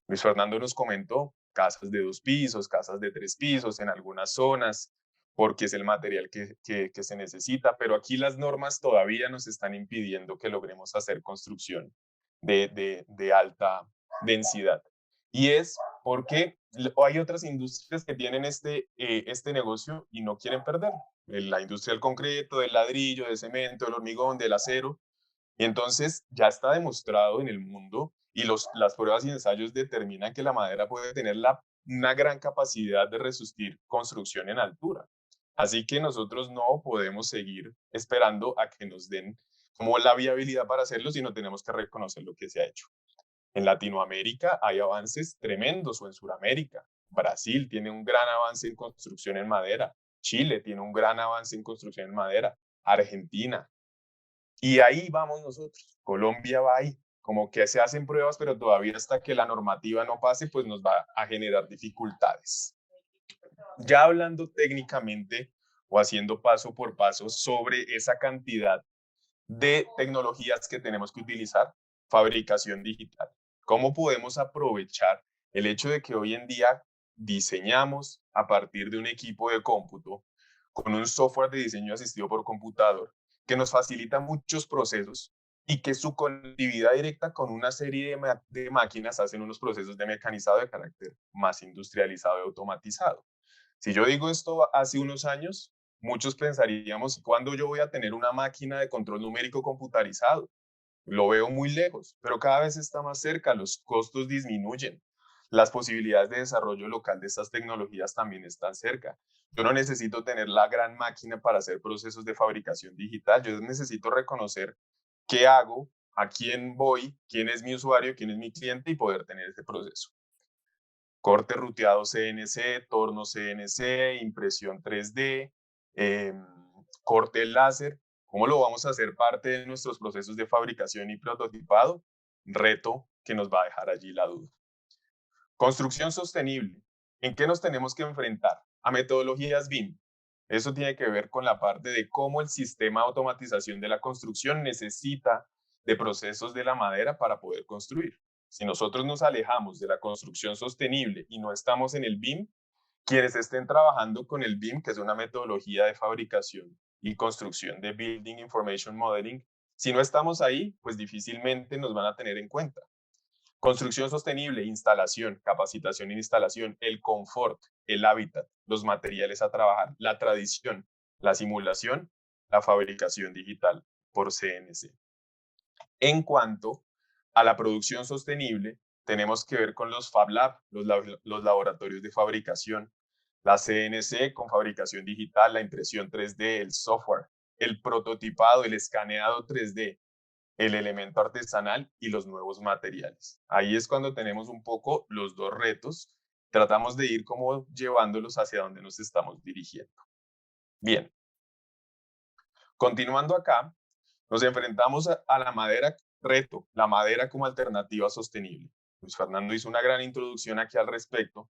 Luis Fernando nos comentó casas de 2 pisos, casas de 3 pisos en algunas zonas, porque es el material que se necesita, pero aquí las normas todavía nos están impidiendo que logremos hacer construcción de alta densidad. Y es porque hay otras industrias que tienen este negocio y no quieren perder. La industria del concreto, del ladrillo, del cemento, del hormigón, del acero. Y entonces ya está demostrado en el mundo y las pruebas y ensayos determinan que la madera puede tener una gran capacidad de resistir construcción en altura. Así que nosotros no podemos seguir esperando a que nos den como la viabilidad para hacerlo, sino tenemos que reconocer lo que se ha hecho. En Latinoamérica hay avances tremendos, o en Sudamérica. Brasil tiene un gran avance en construcción en madera. Chile tiene un gran avance en construcción en madera. Argentina. Y ahí vamos nosotros. Colombia va ahí. Como que se hacen pruebas, pero todavía hasta que la normativa no pase, pues nos va a generar dificultades. Ya hablando técnicamente o haciendo paso por paso sobre esa cantidad de tecnologías que tenemos que utilizar, fabricación digital. ¿Cómo podemos aprovechar el hecho de que hoy en día diseñamos a partir de un equipo de cómputo con un software de diseño asistido por computador que nos facilita muchos procesos y que su conectividad directa con una serie de máquinas hacen unos procesos de mecanizado de carácter más industrializado y automatizado? Si yo digo esto hace unos años, muchos pensaríamos, ¿cuándo yo voy a tener una máquina de control numérico computarizado? Lo veo muy lejos, pero cada vez está más cerca, los costos disminuyen. Las posibilidades de desarrollo local de estas tecnologías también están cerca. Yo no necesito tener la gran máquina para hacer procesos de fabricación digital. Yo necesito reconocer qué hago, a quién voy, quién es mi usuario, quién es mi cliente y poder tener ese proceso. Corte ruteado CNC, torno CNC, impresión 3D, corte láser. ¿Cómo lo vamos a hacer parte de nuestros procesos de fabricación y prototipado? Reto que nos va a dejar allí la duda. Construcción sostenible. ¿En qué nos tenemos que enfrentar? A metodologías BIM. Eso tiene que ver con la parte de cómo el sistema de automatización de la construcción necesita de procesos de la madera para poder construir. Si nosotros nos alejamos de la construcción sostenible y no estamos en el BIM, quienes estén trabajando con el BIM, que es una metodología de fabricación y construcción de Building Information Modeling, si no estamos ahí, pues difícilmente nos van a tener en cuenta. Construcción sostenible, instalación, capacitación e instalación, el confort, el hábitat, los materiales a trabajar, la tradición, la simulación, la fabricación digital por CNC. En cuanto a la producción sostenible, tenemos que ver con los Fab Lab, los laboratorios de fabricación, la CNC con fabricación digital, la impresión 3D, el software, el prototipado, el escaneado 3D, el elemento artesanal y los nuevos materiales. Ahí es cuando tenemos un poco los dos retos. Tratamos de ir como llevándolos hacia donde nos estamos dirigiendo. Bien. Continuando acá, nos enfrentamos a la madera reto, la madera como alternativa sostenible. Luis Fernando hizo una gran introducción aquí al respecto.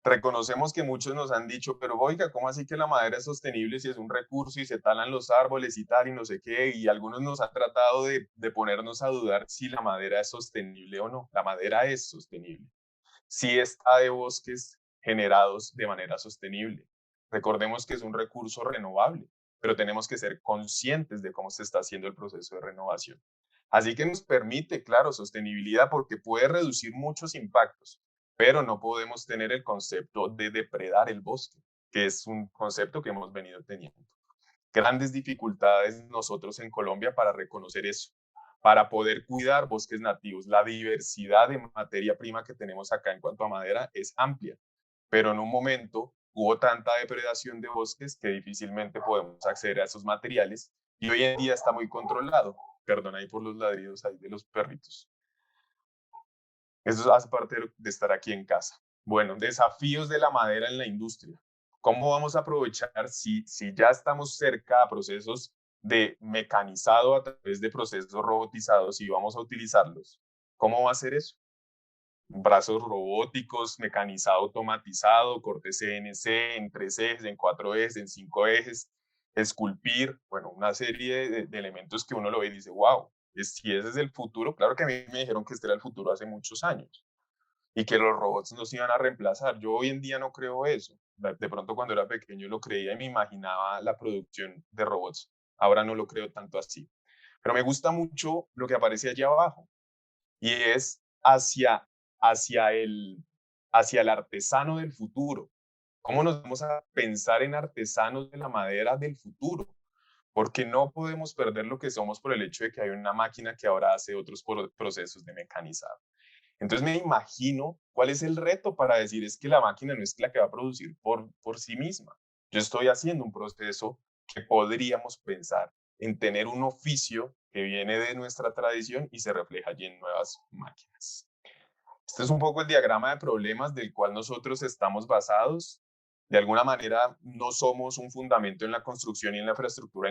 Reconocemos que muchos nos han dicho, pero oiga, ¿cómo así que la madera es sostenible si es un recurso y se talan los árboles y tal y no sé qué? Y algunos nos han tratado de ponernos a dudar si la madera es sostenible o no. La madera es sostenible. Sí está de bosques generados de manera sostenible. Recordemos que es un recurso renovable, pero tenemos que ser conscientes de cómo se está haciendo el proceso de renovación. Así que nos permite, claro, sostenibilidad porque puede reducir muchos impactos, pero no podemos tener el concepto de depredar el bosque, que es un concepto que hemos venido teniendo. Grandes dificultades nosotros en Colombia para reconocer eso, para poder cuidar bosques nativos. La diversidad de materia prima que tenemos acá en cuanto a madera es amplia, pero en un momento hubo tanta depredación de bosques que difícilmente podemos acceder a esos materiales y hoy en día está muy controlado. Perdón ahí por los ladridos ahí de los perritos. Eso hace parte de estar aquí en casa. Bueno, desafíos de la madera en la industria. ¿Cómo vamos a aprovechar si ya estamos cerca a procesos de mecanizado a través de procesos robotizados y vamos a utilizarlos? ¿Cómo va a ser eso? Brazos robóticos, mecanizado automatizado, corte CNC en 3 ejes, en 4 ejes, en 5 ejes, esculpir, bueno, una serie de elementos que uno lo ve y dice, wow, si ese es el futuro. Claro que a mí me dijeron que este era el futuro hace muchos años y que los robots nos iban a reemplazar. Yo hoy en día no creo eso. De pronto cuando era pequeño lo creía y me imaginaba la producción de robots. Ahora no lo creo tanto así. Pero me gusta mucho lo que aparece allá abajo y es hacia el artesano del futuro. ¿Cómo nos vamos a pensar en artesanos de la madera del futuro? Porque no podemos perder lo que somos por el hecho de que hay una máquina que ahora hace otros procesos de mecanizado. Entonces me imagino cuál es el reto para decir es que la máquina no es la que va a producir por sí misma. Yo estoy haciendo un proceso que podríamos pensar en tener un oficio que viene de nuestra tradición y se refleja allí en nuevas máquinas. Este es un poco el diagrama de problemas del cual nosotros estamos basados. De alguna manera no somos un fundamento en la construcción y en la infraestructura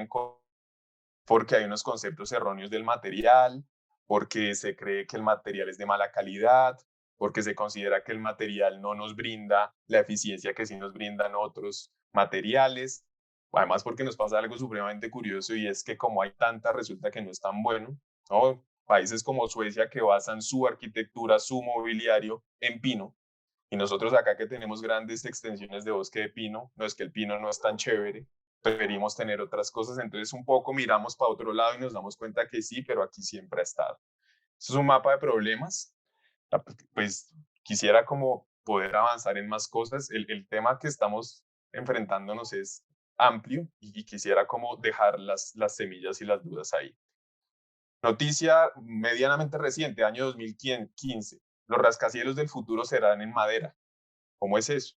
porque hay unos conceptos erróneos del material, porque se cree que el material es de mala calidad, porque se considera que el material no nos brinda la eficiencia que sí nos brindan otros materiales. Además, porque nos pasa algo supremamente curioso y es que como hay tanta, resulta que no es tan bueno, ¿no? Países como Suecia que basan su arquitectura, su mobiliario en pino, y nosotros acá que tenemos grandes extensiones de bosque de pino, no es que el pino no es tan chévere, preferimos tener otras cosas, entonces un poco miramos para otro lado y nos damos cuenta que sí, pero aquí siempre ha estado. Esto es un mapa de problemas, pues quisiera como poder avanzar en más cosas. El tema que estamos enfrentándonos es amplio y quisiera como dejar las semillas y las dudas ahí. Noticia medianamente reciente, año 2015. Los rascacielos del futuro serán en madera. ¿Cómo es eso?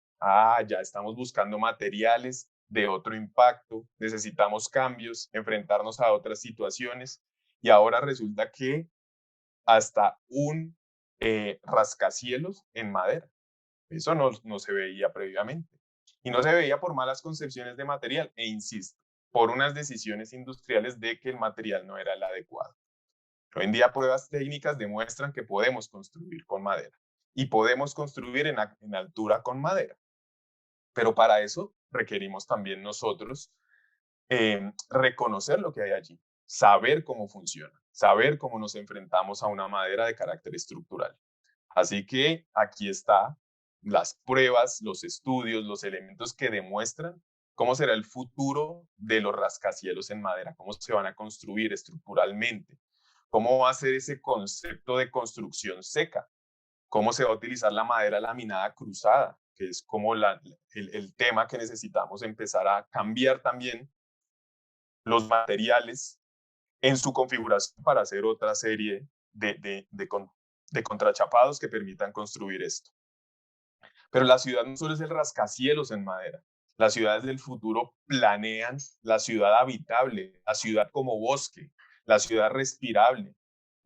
Ya estamos buscando materiales de otro impacto, necesitamos cambios, enfrentarnos a otras situaciones y ahora resulta que hasta un rascacielos en madera. Eso no se veía previamente. Y no se veía por malas concepciones de material e insisto, por unas decisiones industriales de que el material no era el adecuado. Hoy en día pruebas técnicas demuestran que podemos construir con madera y podemos construir en altura con madera. Pero para eso requerimos también nosotros reconocer lo que hay allí, saber cómo funciona, saber cómo nos enfrentamos a una madera de carácter estructural. Así que aquí están las pruebas, los estudios, los elementos que demuestran cómo será el futuro de los rascacielos en madera, cómo se van a construir estructuralmente, ¿Cómo va a ser ese concepto de construcción seca? ¿Cómo se va a utilizar la madera laminada cruzada? Que es como el tema que necesitamos empezar a cambiar también los materiales en su configuración para hacer otra serie de contrachapados que permitan construir esto. Pero la ciudad no solo es el rascacielos en madera. Las ciudades del futuro planean la ciudad habitable, la ciudad como bosque, la ciudad respirable,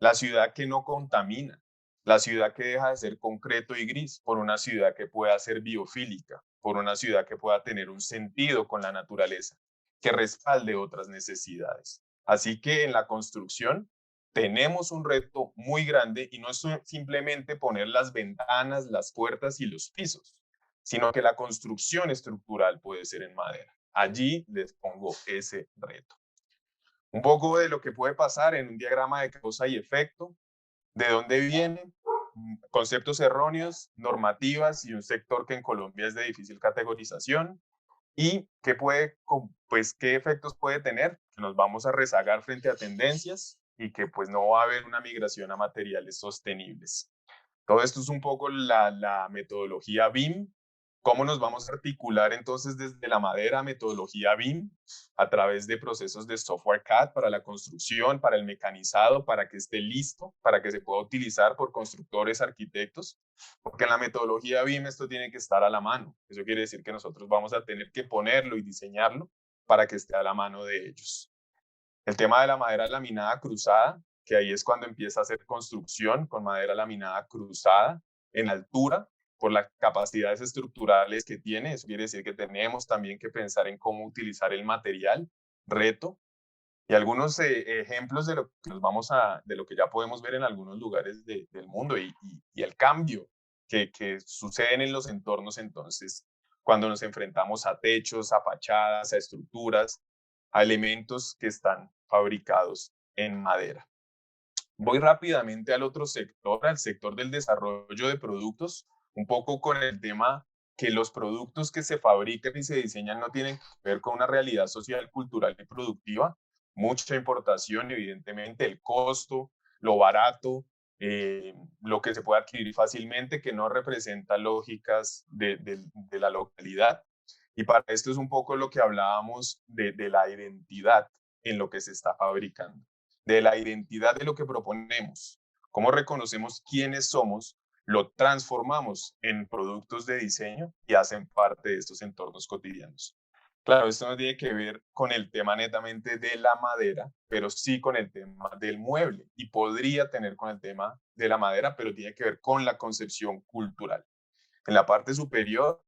la ciudad que no contamina, la ciudad que deja de ser concreto y gris por una ciudad que pueda ser biofílica, por una ciudad que pueda tener un sentido con la naturaleza, que respalde otras necesidades. Así que en la construcción tenemos un reto muy grande y no es simplemente poner las ventanas, las puertas y los pisos, sino que la construcción estructural puede ser en madera. Allí les pongo ese reto. Un poco de lo que puede pasar en un diagrama de causa y efecto, de dónde vienen, conceptos erróneos, normativas y un sector que en Colombia es de difícil categorización y qué efectos puede tener, que nos vamos a rezagar frente a tendencias y que pues no va a haber una migración a materiales sostenibles. Todo esto es un poco la metodología BIM. ¿Cómo nos vamos a articular entonces desde la madera metodología BIM a través de procesos de software CAD para la construcción, para el mecanizado, para que esté listo, para que se pueda utilizar por constructores, arquitectos? Porque en la metodología BIM esto tiene que estar a la mano. Eso quiere decir que nosotros vamos a tener que ponerlo y diseñarlo para que esté a la mano de ellos. El tema de la madera laminada cruzada, que ahí es cuando empieza a hacer construcción con madera laminada cruzada en altura, por las capacidades estructurales que tiene. Eso quiere decir que tenemos también que pensar en cómo utilizar el material, reto, y algunos ejemplos de lo que ya podemos ver en algunos lugares del mundo y el cambio que suceden en los entornos entonces, cuando nos enfrentamos a techos, a fachadas, a estructuras, a elementos que están fabricados en madera. Voy rápidamente al otro sector, al sector del desarrollo de productos, un poco con el tema que los productos que se fabrican y se diseñan no tienen que ver con una realidad social, cultural y productiva. Mucha importación, evidentemente, el costo, lo barato, lo que se puede adquirir fácilmente, que no representa lógicas de la localidad. Y para esto es un poco lo que hablábamos de la identidad en lo que se está fabricando, de la identidad de lo que proponemos, cómo reconocemos quiénes somos, lo transformamos en productos de diseño y hacen parte de estos entornos cotidianos. Claro, esto no tiene que ver con el tema netamente de la madera, pero sí con el tema del mueble y podría tener con el tema de la madera, pero tiene que ver con la concepción cultural. En la parte superior,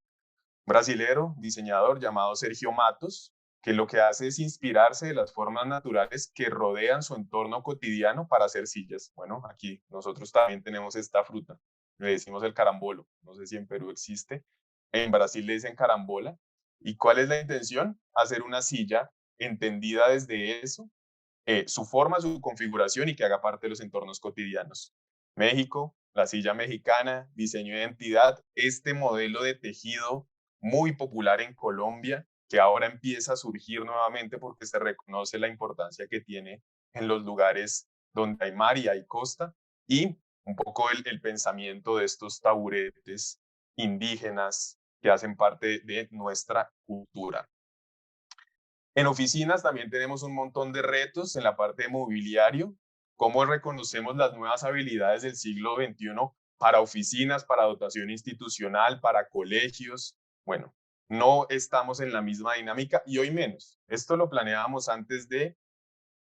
un brasilero, diseñador llamado Sergio Matos, que lo que hace es inspirarse de las formas naturales que rodean su entorno cotidiano para hacer sillas. Bueno, aquí nosotros también tenemos esta fruta, le decimos el carambolo, no sé si en Perú existe, en Brasil le dicen carambola. ¿Y cuál es la intención? Hacer una silla entendida desde eso, su forma, su configuración y que haga parte de los entornos cotidianos. México, la silla mexicana, diseño de identidad, este modelo de tejido muy popular en Colombia, que ahora empieza a surgir nuevamente porque se reconoce la importancia que tiene en los lugares donde hay mar y hay costa, y un poco el pensamiento de estos taburetes indígenas que hacen parte de nuestra cultura. En oficinas también tenemos un montón de retos en la parte de mobiliario, cómo reconocemos las nuevas habilidades del siglo XXI para oficinas, para dotación institucional, para colegios. Bueno, no estamos en la misma dinámica y hoy menos. Esto lo planeábamos antes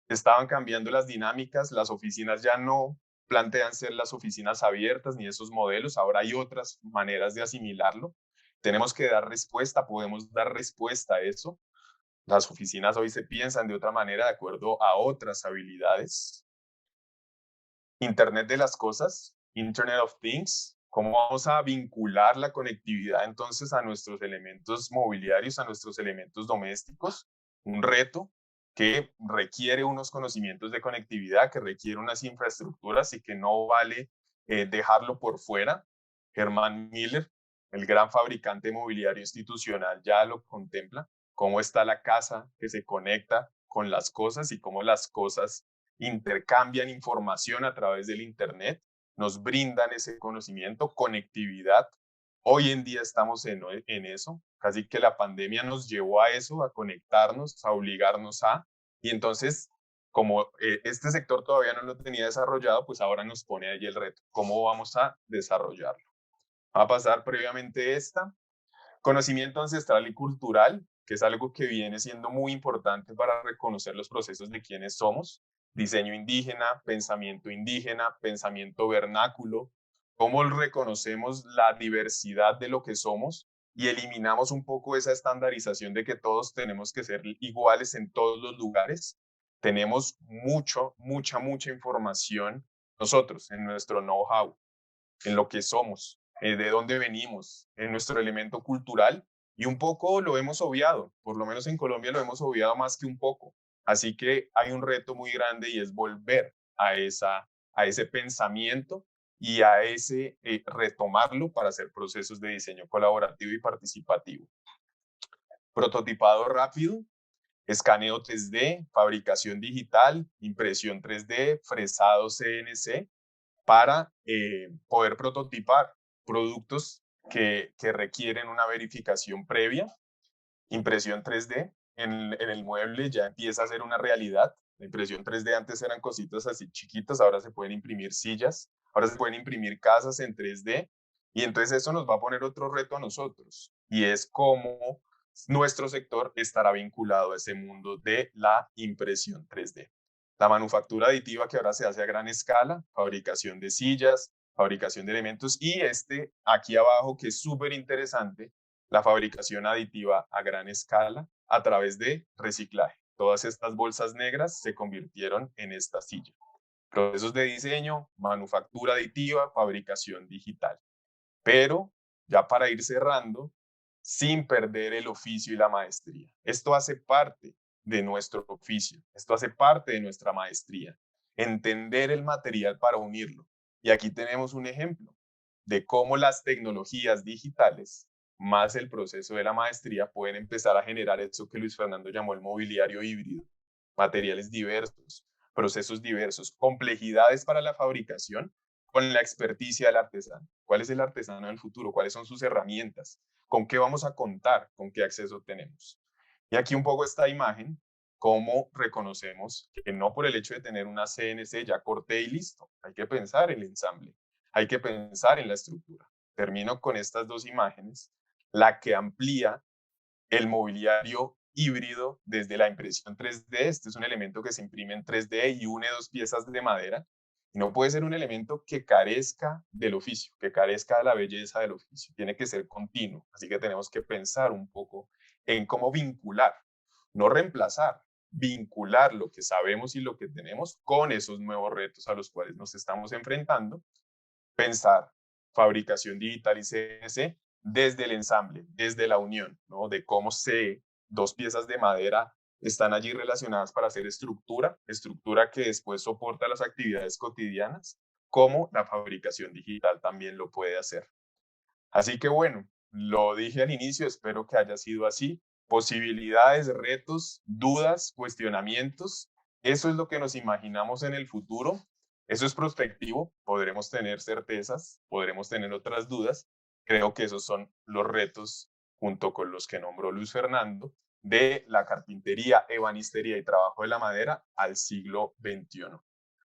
estaban cambiando las dinámicas, las oficinas ya no plantean ser las oficinas abiertas ni esos modelos, ahora hay otras maneras de asimilarlo. Tenemos que dar respuesta, podemos dar respuesta a eso. Las oficinas hoy se piensan de otra manera de acuerdo a otras habilidades. Internet de las cosas, Internet of Things. ¿Cómo vamos a vincular la conectividad entonces a nuestros elementos mobiliarios, a nuestros elementos domésticos? Un reto que requiere unos conocimientos de conectividad, que requiere unas infraestructuras y que no vale dejarlo por fuera. Herman Miller, el gran fabricante mobiliario institucional, ya lo contempla, cómo está la casa que se conecta con las cosas y cómo las cosas intercambian información a través del Internet, nos brindan ese conocimiento, conectividad. Hoy en día estamos en eso, casi que la pandemia nos llevó a eso, a conectarnos, a obligarnos y entonces, como este sector todavía no lo tenía desarrollado, pues ahora nos pone allí el reto, ¿cómo vamos a desarrollarlo? Va a pasar previamente conocimiento ancestral y cultural, que es algo que viene siendo muy importante para reconocer los procesos de quienes somos, diseño indígena, pensamiento vernáculo, cómo reconocemos la diversidad de lo que somos y eliminamos un poco esa estandarización de que todos tenemos que ser iguales en todos los lugares. Tenemos mucha información nosotros en nuestro know-how, en lo que somos, de dónde venimos, en nuestro elemento cultural, y un poco lo hemos obviado, por lo menos en Colombia lo hemos obviado más que un poco. Así que hay un reto muy grande y es volver a ese pensamiento y a ese retomarlo para hacer procesos de diseño colaborativo y participativo. Prototipado rápido, escaneo 3D, fabricación digital, impresión 3D, fresado CNC, para poder prototipar productos que requieren una verificación previa. Impresión 3D en el mueble ya empieza a ser una realidad. La impresión 3D antes eran cositas así chiquitas, ahora se pueden imprimir sillas, ahora se pueden imprimir casas en 3D, y entonces eso nos va a poner otro reto a nosotros, y es cómo nuestro sector estará vinculado a ese mundo de la impresión 3D. La manufactura aditiva, que ahora se hace a gran escala, fabricación de sillas, fabricación de elementos, y aquí abajo, que es súper interesante, la fabricación aditiva a gran escala a través de reciclaje. Todas estas bolsas negras se convirtieron en esta silla. Procesos de diseño, manufactura aditiva, fabricación digital. Pero ya para ir cerrando, sin perder el oficio y la maestría. Esto hace parte de nuestro oficio, esto hace parte de nuestra maestría. Entender el material para unirlo. Y aquí tenemos un ejemplo de cómo las tecnologías digitales más el proceso de la maestría pueden empezar a generar eso que Luis Fernando llamó el mobiliario híbrido. Materiales diversos, procesos diversos, complejidades para la fabricación con la experticia del artesano. ¿Cuál es el artesano del futuro? ¿Cuáles son sus herramientas? ¿Con qué vamos a contar? ¿Con qué acceso tenemos? Y aquí un poco esta imagen, cómo reconocemos que no por el hecho de tener una CNC ya corté y listo. Hay que pensar en el ensamble, hay que pensar en la estructura. Termino con estas dos imágenes, la que amplía el mobiliario híbrido desde la impresión 3D. Este es un elemento que se imprime en 3D y une dos piezas de madera. Y no puede ser un elemento que carezca del oficio, que carezca de la belleza del oficio. Tiene que ser continuo. Así que tenemos que pensar un poco en cómo vincular, no reemplazar, vincular lo que sabemos y lo que tenemos con esos nuevos retos a los cuales nos estamos enfrentando. Pensar fabricación digital y CNC desde el ensamble, desde la unión, ¿no? De cómo dos piezas de madera están allí relacionadas para hacer estructura que después soporta las actividades cotidianas, como la fabricación digital también lo puede hacer. Así que bueno, lo dije al inicio, espero que haya sido así. Posibilidades, retos, dudas, cuestionamientos, eso es lo que nos imaginamos en el futuro. Eso es prospectivo, podremos tener certezas, podremos tener otras dudas. Creo que esos son los retos, junto con los que nombró Luis Fernando, de la carpintería, ebanistería y trabajo de la madera al siglo XXI.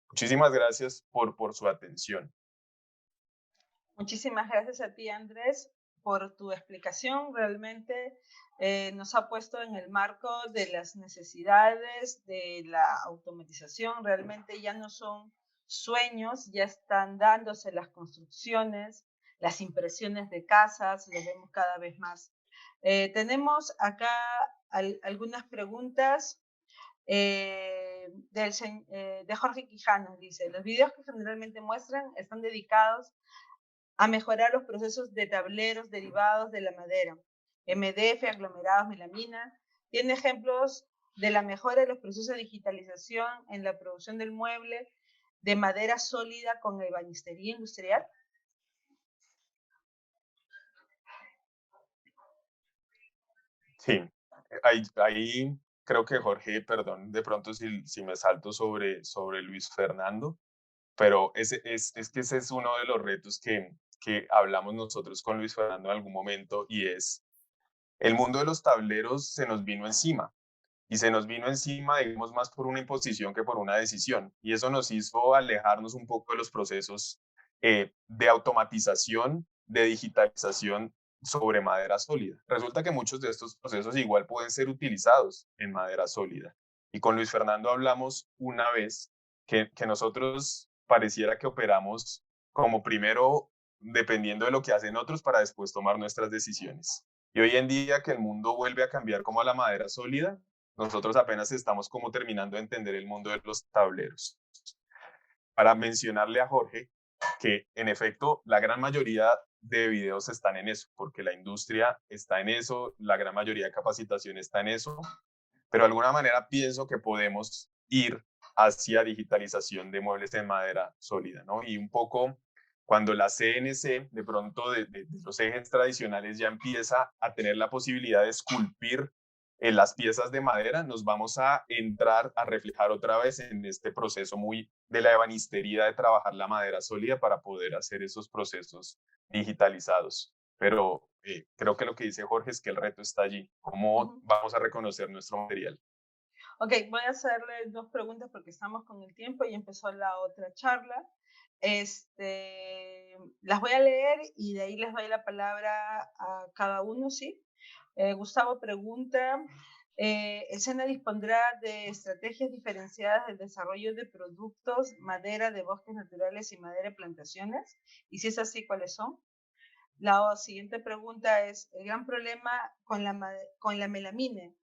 Muchísimas gracias por su atención. Muchísimas gracias a ti, Andrés, por tu explicación. Realmente nos ha puesto en el marco de las necesidades de la automatización. Realmente ya no son sueños, ya están dándose las construcciones, las impresiones de casas, lo vemos cada vez más. Tenemos acá algunas preguntas de Jorge Quijano. Dice, los videos que generalmente muestran están dedicados a mejorar los procesos de tableros derivados de la madera, MDF, aglomerados, melamina. ¿Tiene ejemplos de la mejora de los procesos de digitalización en la producción del mueble de madera sólida con ebanistería industrial? Sí, hay creo que Jorge, perdón, de pronto si me salto sobre Luis Fernando, pero es que ese es uno de los retos que hablamos nosotros con Luis Fernando en algún momento, y es el mundo de los tableros se nos vino encima. Y se nos vino encima, digamos, más por una imposición que por una decisión. Y eso nos hizo alejarnos un poco de los procesos de automatización, de digitalización sobre madera sólida. Resulta que muchos de estos procesos igual pueden ser utilizados en madera sólida. Y con Luis Fernando hablamos una vez que nosotros pareciera que operamos como primero dependiendo de lo que hacen otros para después tomar nuestras decisiones. Y hoy en día que el mundo vuelve a cambiar como a la madera sólida, nosotros apenas estamos como terminando de entender el mundo de los tableros. Para mencionarle a Jorge que en efecto la gran mayoría de videos están en eso, porque la industria está en eso, la gran mayoría de capacitación está en eso, pero de alguna manera pienso que podemos ir hacia digitalización de muebles en madera sólida, ¿no? Y un poco cuando la CNC de pronto de los ejes tradicionales ya empieza a tener la posibilidad de esculpir en las piezas de madera, nos vamos a entrar a reflejar otra vez en este proceso muy de la ebanistería de trabajar la madera sólida para poder hacer esos procesos digitalizados. Pero creo que lo que dice Jorge es que el reto está allí. ¿Cómo vamos a reconocer nuestro material? Ok, voy a hacerle 2 preguntas porque estamos con el tiempo y empezó la otra charla. Las voy a leer y de ahí les doy la palabra a cada uno, ¿sí? Gustavo pregunta, ¿el SENA dispondrá de estrategias diferenciadas del desarrollo de productos, madera de bosques naturales y madera de plantaciones? Y si es así, ¿cuáles son? La siguiente pregunta es, el gran problema con la melamine.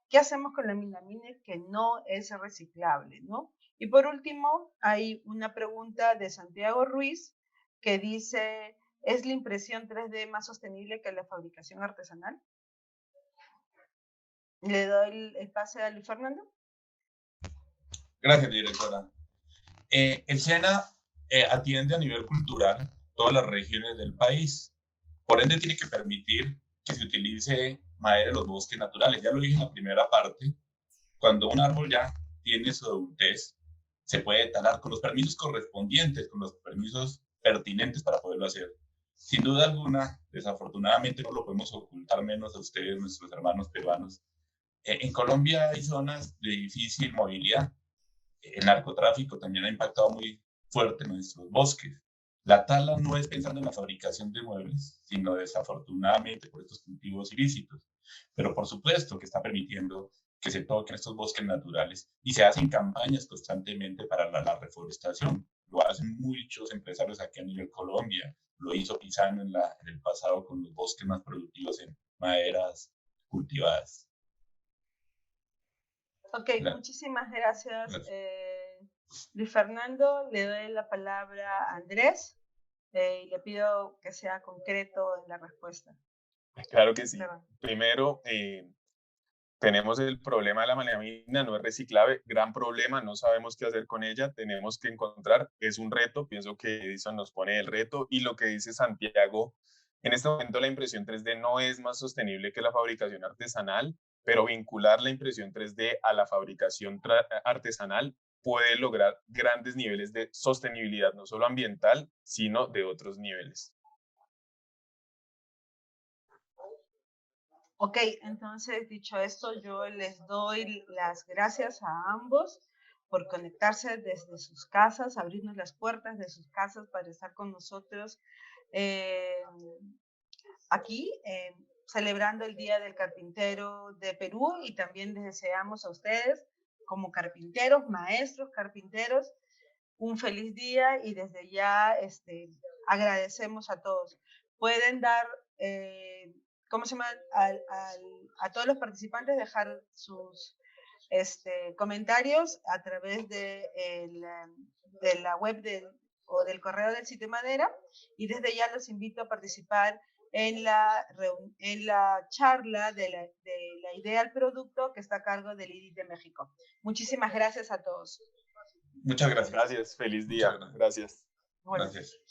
¿Qué hacemos con la melamine que no es reciclable, ¿no? Y por último, hay una pregunta de Santiago Ruiz que dice, ¿es la impresión 3D más sostenible que la fabricación artesanal? Le doy el pase a Luis Fernando. Gracias, directora. El SENA atiende a nivel cultural todas las regiones del país. Por ende, tiene que permitir que se utilice madera de los bosques naturales. Ya lo dije en la primera parte. Cuando un árbol ya tiene su adultez, se puede talar con los permisos correspondientes, con los permisos pertinentes para poderlo hacer. Sin duda alguna, desafortunadamente no lo podemos ocultar menos a ustedes, nuestros hermanos peruanos. En Colombia hay zonas de difícil movilidad. El narcotráfico también ha impactado muy fuerte en nuestros bosques. La tala no es pensando en la fabricación de muebles, sino desafortunadamente por estos cultivos ilícitos. Pero por supuesto que está permitiendo que se toquen estos bosques naturales y se hacen campañas constantemente para la reforestación. Lo hacen muchos empresarios aquí a nivel Colombia. Lo hizo Pisano en el pasado con los bosques más productivos en maderas cultivadas. Ok, muchísimas gracias. Luis Fernando. Le doy la palabra a Andrés y le pido que sea concreto en la respuesta. Claro que sí. Primero, tenemos el problema de la melamina, no es reciclable, gran problema, no sabemos qué hacer con ella, tenemos que encontrar, es un reto, pienso que Edison nos pone el reto, y lo que dice Santiago, en este momento la impresión 3D no es más sostenible que la fabricación artesanal, pero vincular la impresión 3D a la fabricación artesanal puede lograr grandes niveles de sostenibilidad, no solo ambiental, sino de otros niveles. Ok, entonces dicho esto, yo les doy las gracias a ambos por conectarse desde sus casas, abrirnos las puertas de sus casas para estar con nosotros aquí, celebrando el Día del Carpintero de Perú, y también les deseamos a ustedes, como carpinteros, maestros carpinteros, un feliz día, y desde ya agradecemos a todos. Pueden dar, ¿cómo se llama? A todos los participantes dejar sus comentarios a través de la web o del correo del Sitio Madera, y desde ya los invito a participar en la charla de la idea al producto que está a cargo del IDIT de México. Muchísimas gracias a todos. Muchas gracias. Gracias, feliz día. Gracias. Bueno. Gracias.